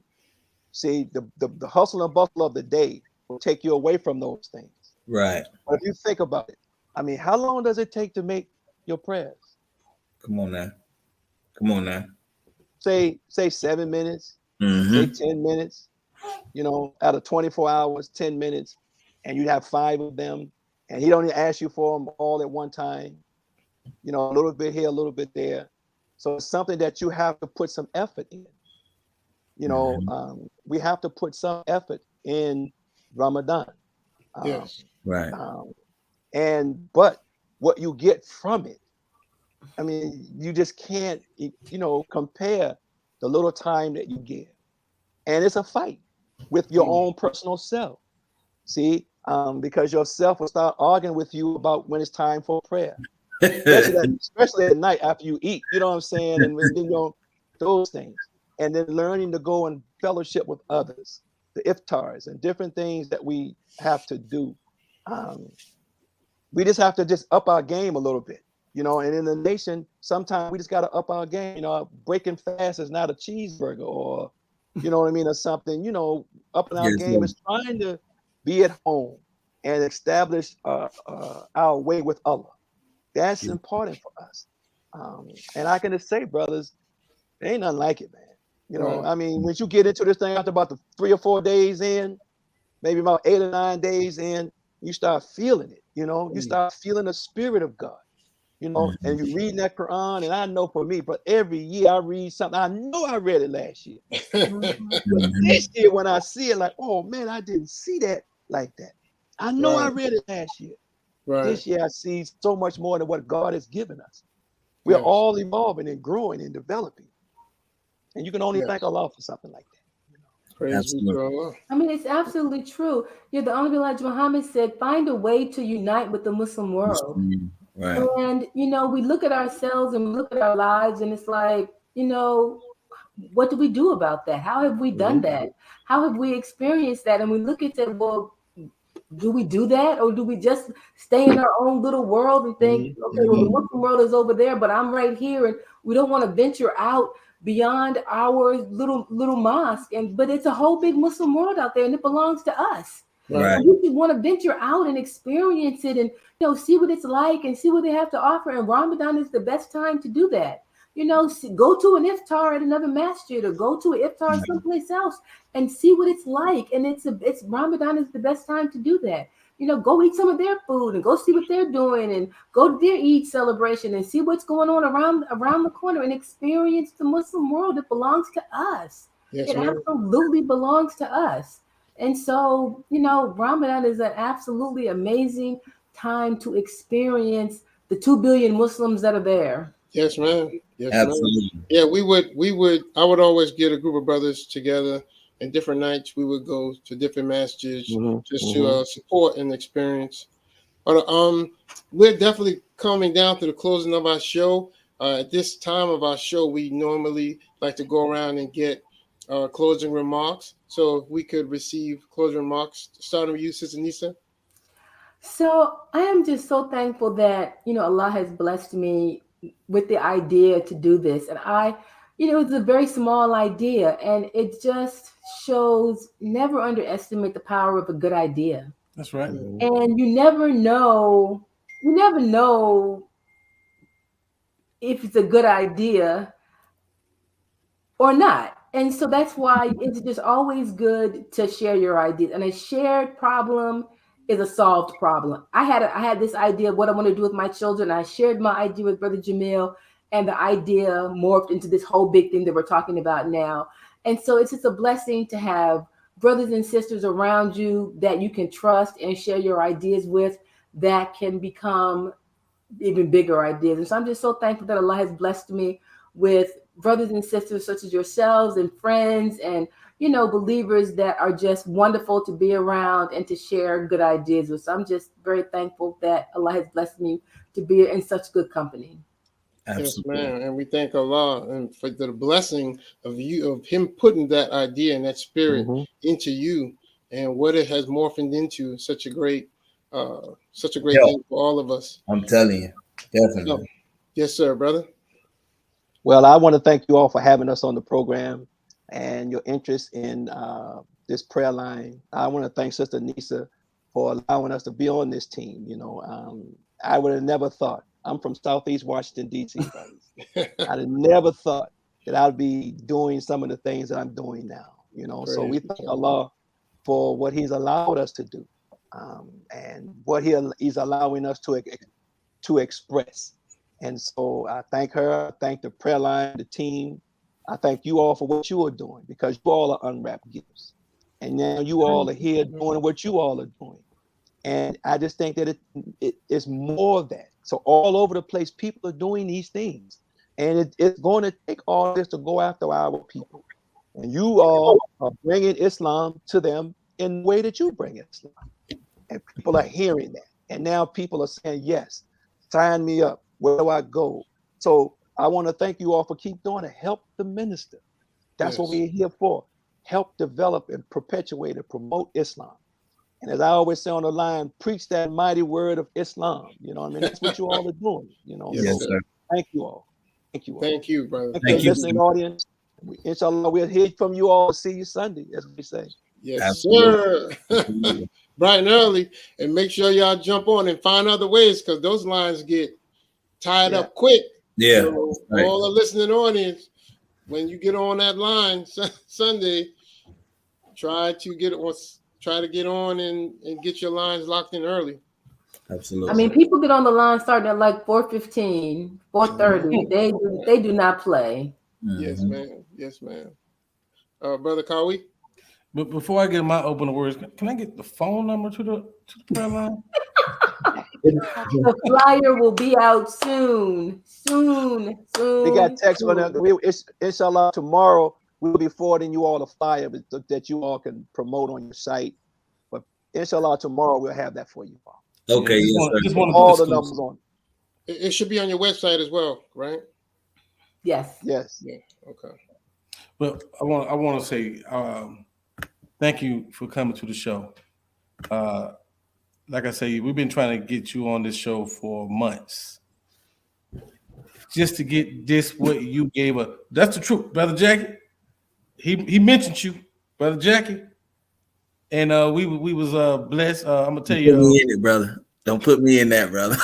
See, the hustle and bustle of the day will take you away from those things. Right. But if you think about it, how long does it take to make your prayers? Come on now. Say 7 minutes, say 10 minutes, out of 24 hours, 10 minutes, and you have 5 of them, and he don't even ask you for them all at one time, a little bit here, a little bit there. So it's something that you have to put some effort in. We have to put some effort in Ramadan. Yes. Right. But what you get from it, you just can't, compare the little time that you give. And it's a fight with your own personal self. See, because your self will start arguing with you about when it's time for prayer. especially at night after you eat, you know what I'm saying? And then, you know, those things. And then learning to go and fellowship with others, the iftars and different things that we have to do. We just have to just up our game a little bit, you know, and in the nation, sometimes we just got to up our game. You know, breaking fast is not a cheeseburger or, you know what I mean, or something, you know, upping our game is trying to be at home and establish our way with Allah. That's important for us. And I can just say, brothers, there ain't nothing like it, man. You know, I mean, once you get into this thing after about the 3 or 4 days in, maybe about 8 or 9 days in, you start feeling it, you know, you start feeling the spirit of God, you know, and you reading that Quran. And I know for me, but every year I read something. I know I read it last year. But this year when I see it, like, oh man, I didn't see that like that. I know I read it last year. This year I see so much more than what God has given us. We're all evolving and growing and developing. And you can only thank Allah for something like that. Praise be to Allah. I mean, it's absolutely true. You know, the Honorable Elijah Muhammad said, find a way to unite with the Muslim world. Right. And, you know, we look at ourselves and we look at our lives and it's like, you know, what do we do about that? How have we done that? How have we experienced that? And we look at that, well, do we do that? Or do we just stay in our own little world and think, okay, well, the Muslim world is over there, but I'm right here. And we don't want to venture out beyond our little mosque. But it's a whole big Muslim world out there and it belongs to us. Right. So we want to venture out and experience it and, you know, see what it's like and see what they have to offer. And Ramadan is the best time to do that. You know, go to an iftar at another masjid or go to an iftar someplace else and see what it's like. And it's Ramadan is the best time to do that. You know, go eat some of their food and go see what they're doing and go to their Eid celebration and see what's going on around the corner and experience the Muslim world. It belongs to us. It absolutely belongs to us. And so, you know, Ramadan is an absolutely amazing time to experience the 2 billion Muslims that are there. Yes, ma'am. Yes, absolutely. ma'am. Yeah, we would. I would always get a group of brothers together, and different nights we would go to different masjids just to support and experience. But we're definitely coming down to the closing of our show. At this time of our show, we normally like to go around and get closing remarks. So if we could receive closing remarks, starting with you, Sister Nisa. So I am just so thankful that, you know, Allah has blessed me with the idea to do this. And you know, it's a very small idea and it just shows never underestimate the power of a good idea. That's right. And you never know if it's a good idea or not. And so that's why it's just always good to share your ideas. And a shared problem is a solved problem. I had this idea of what I want to do with my children. I shared my idea with Brother Jamil, and the idea morphed into this whole big thing that we're talking about now. And so it's just a blessing to have brothers and sisters around you that you can trust and share your ideas with that can become even bigger ideas. And so I'm just so thankful that Allah has blessed me with brothers and sisters such as yourselves and friends and, you know, believers that are just wonderful to be around and to share good ideas with. So I'm just very thankful that Allah has blessed me to be in such good company. Absolutely. Yes, ma'am. And we thank Allah and for the blessing of Him putting that idea and that spirit into you and what it has morphed into such a great thing for all of us. I'm telling you, definitely. So, yes, sir, brother. Well, I want to thank you all for having us on the program and your interest in this prayer line. I want to thank Sister Nisa for allowing us to be on this team. You know, I would have never thought. I'm from Southeast Washington, D.C., brothers. I'd have never thought that I'd be doing some of the things that I'm doing now. You know, so we thank Allah for what He's allowed us to do and what He's allowing us to express. And so I thank her. I thank the prayer line, the team. I thank you all for what you are doing because you all are unwrapped gifts. And now you all are here doing what you all are doing. And I just think that it's more of that. So all over the place, people are doing these things. And it's going to take all this to go after our people. And you all are bringing Islam to them in the way that you bring Islam. And people are hearing that. And now people are saying, yes, sign me up. Where do I go? So I want to thank you all for keep doing it. Help the minister. That's what Yes. we're here for. Help develop and perpetuate and promote Islam. And as I always say on the line, preach that mighty word of Islam. You know what I mean? That's what you all are doing. You know, Yes, so sir. thank you all. Thank you all. Thank you, brother. Thank Thank you, you. listening audience. Inshallah, we'll hear from you all. See you Sunday, as we say. Yes, Absolutely. sir. Bright and early. And make sure y'all jump on and find other ways, because those lines get tied up quick. Yeah. So Right. all the listening audience, when you get on that line Sunday, try to get on and get your lines locked in early. Absolutely. I mean, people get on the line starting at like 4:15, 4:30. They do not play. Yes, ma'am. Yes, ma'am. Brother Kawi? But before I get my opening words, can I get the phone number to the prayer line? The flyer will be out soon. They got text on that. Inshallah, tomorrow we'll be forwarding you all a flyer that you all can promote on your site. But inshallah, tomorrow we'll have that for you all. Okay. Just want All the numbers on. It should be on your website as well, right? Yes. Yes. Yeah. Okay. But I want to say thank you for coming to the show. Like I say, we've been trying to get you on this show for months, just to get this what you gave us. That's the truth, Brother Jackie. He mentioned you, Brother Jackie, and we was blessed. I'm gonna tell you. Put me in it, brother. Don't put me in that, brother.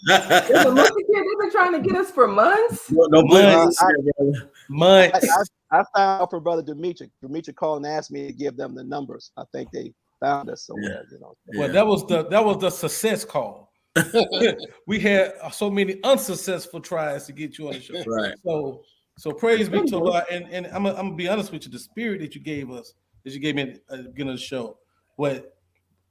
They've been trying to get us for months. Don't put me in that, brother. Months. I found out from Brother Dimitri. Dimitri called and asked me to give them the numbers. I think they found us somewhere. You know. Well, that was the success call. We had so many unsuccessful tries to get you on the show. Right. So praise be to Allah. And I'm gonna be honest with you. The spirit that you gave us, that you gave me at the beginning of the show, what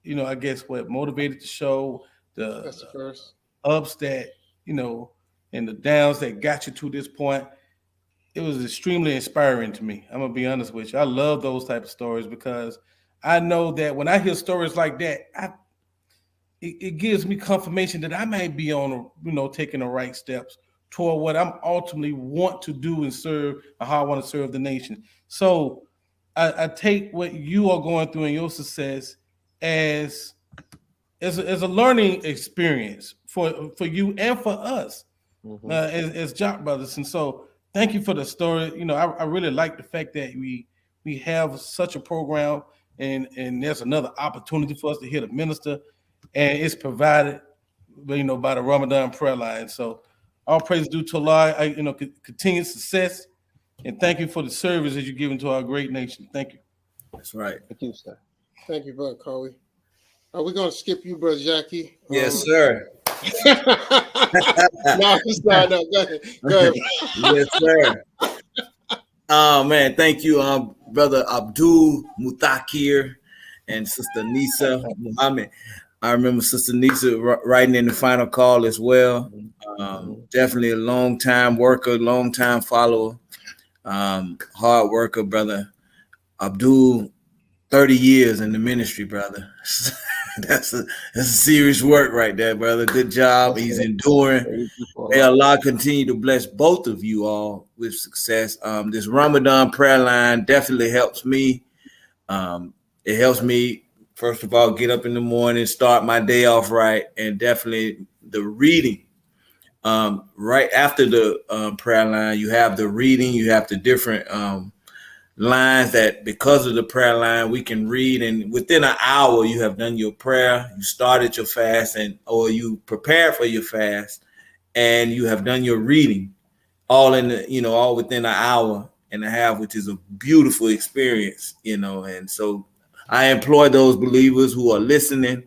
I guess what motivated the show, That's the first. ups that and the downs that got you to this point. It was extremely inspiring to me. I'm gonna be honest with you. I love those type of stories because I know that when I hear stories like that, it gives me confirmation that I might be on, taking the right steps toward what I'm ultimately want to do and serve, and how I want to serve the nation. So I take what you are going through and your success as a learning experience for you and for us as Jock Brothers. And so thank you for the story. I really like the fact that we have such a program and there's another opportunity for us to hear the minister, and it's provided by the Ramadan prayer line. So all praise due to Allah. Continued success, and thank you for the service that you're giving to our great nation. Thank you. That's right. Thank you, sir. Thank you, Brother Kawi. Are we gonna skip you, Brother Jackie? Yes, sir. No, it's not. No, go ahead. Yes, sir. Oh man, thank you, Brother Abdul Mutakir and Sister Nisa Muhammad. I remember Sister Nisa writing in the final call as well. Definitely a long time worker, long time follower, hard worker, Brother Abdul. 30 years in the ministry, brother. That's a serious work right there, brother. Good job. He's enduring. May Allah continue to bless both of you all with success. This Ramadan prayer line definitely helps me. It helps me, first of all, get up in the morning, start my day off right, and definitely the reading. Right after the prayer line, you have the reading, you have the different lines that because of the prayer line we can read, and within an hour you have done your prayer, you started your fast, or you prepared for your fast, and you have done your reading, all in the all within an hour and a half, which is a beautiful experience, and so I employ those believers who are listening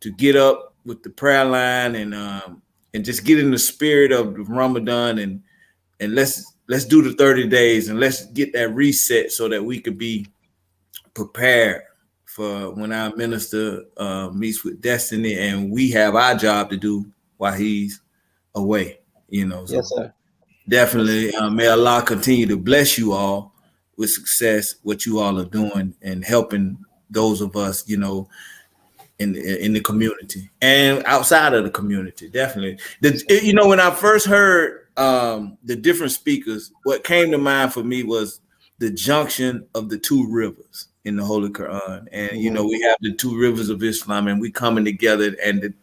to get up with the prayer line and just get in the spirit of Ramadan, and let's do the 30 days and let's get that reset so that we could be prepared for when our minister meets with destiny and we have our job to do while he's away, So yes, sir. Definitely, may Allah continue to bless you all with success, what you all are doing and helping those of us, in the community and outside of the community. Definitely. When I first heard the different speakers, what came to mind for me was the junction of the two rivers in the Holy Quran. And, we have the two rivers of Islam, and we coming together, and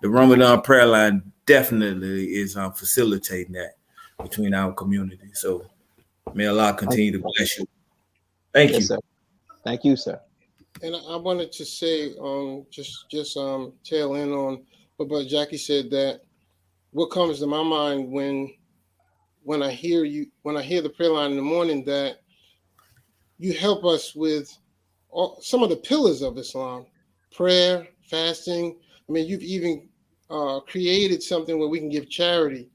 the Ramadan prayer line definitely is facilitating that between our community. So may Allah continue to bless you. Thank you. Sir. Thank you, sir. And I wanted to say, just tail in on what Brother Jackie said, that what comes to my mind when I hear the prayer line in the morning, that you help us with some of the pillars of Islam: prayer, fasting. I mean, you've even created something where we can give charity.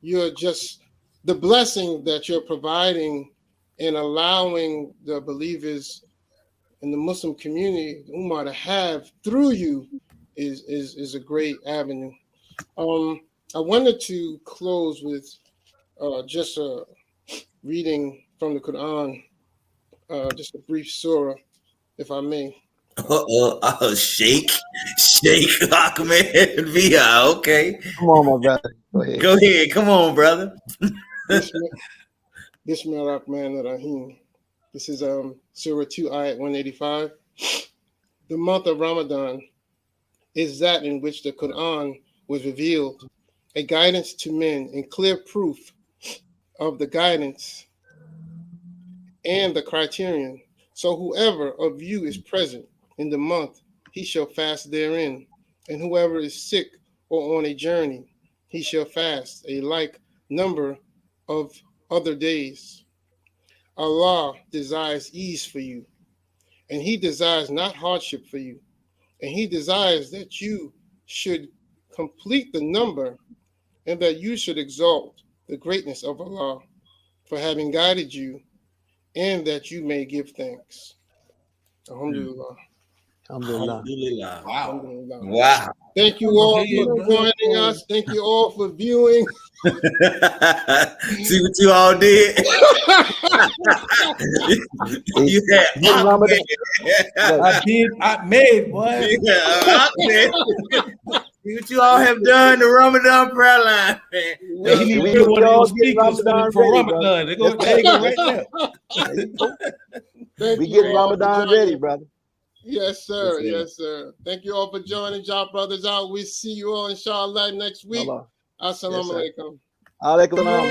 You're just the blessing that you're providing and allowing the believers in the Muslim community, the Ummah, to have through you is a great avenue. I wanted to close with just a reading from the Quran, just a brief surah, if I may. Sheikh Ahmed Via. Okay. Come on, my brother. Go ahead. Come on, brother. Bismillah ar-Rahman ar-Rahim. This is Surah 2, Ayat 185. The month of Ramadan is that in which the Quran was revealed, a guidance to men and clear proof of the guidance and the criterion. So whoever of you is present in the month, he shall fast therein. And whoever is sick or on a journey, he shall fast a like number of other days. Allah desires ease for you, and he desires not hardship for you. And he desires that you should complete the number and that you should exalt the greatness of Allah for having guided you, and that you may give thanks. Alhamdulillah. Alhamdulillah. Alhamdulillah. Wow. Thank you all for joining us. Thank you all for viewing. See what you all did? You I made, boy. See what you all have done, the Ramadan prayer line, man. Yeah, he need to be one of those speakers for Ramadan. They go right there. We get Ramadan ready, brother. Yes, sir. Yes, sir. Thank you all for joining. Job Brothers out. We see you all, inshallah, next week. Assalamu alaikum. Alaikum salam.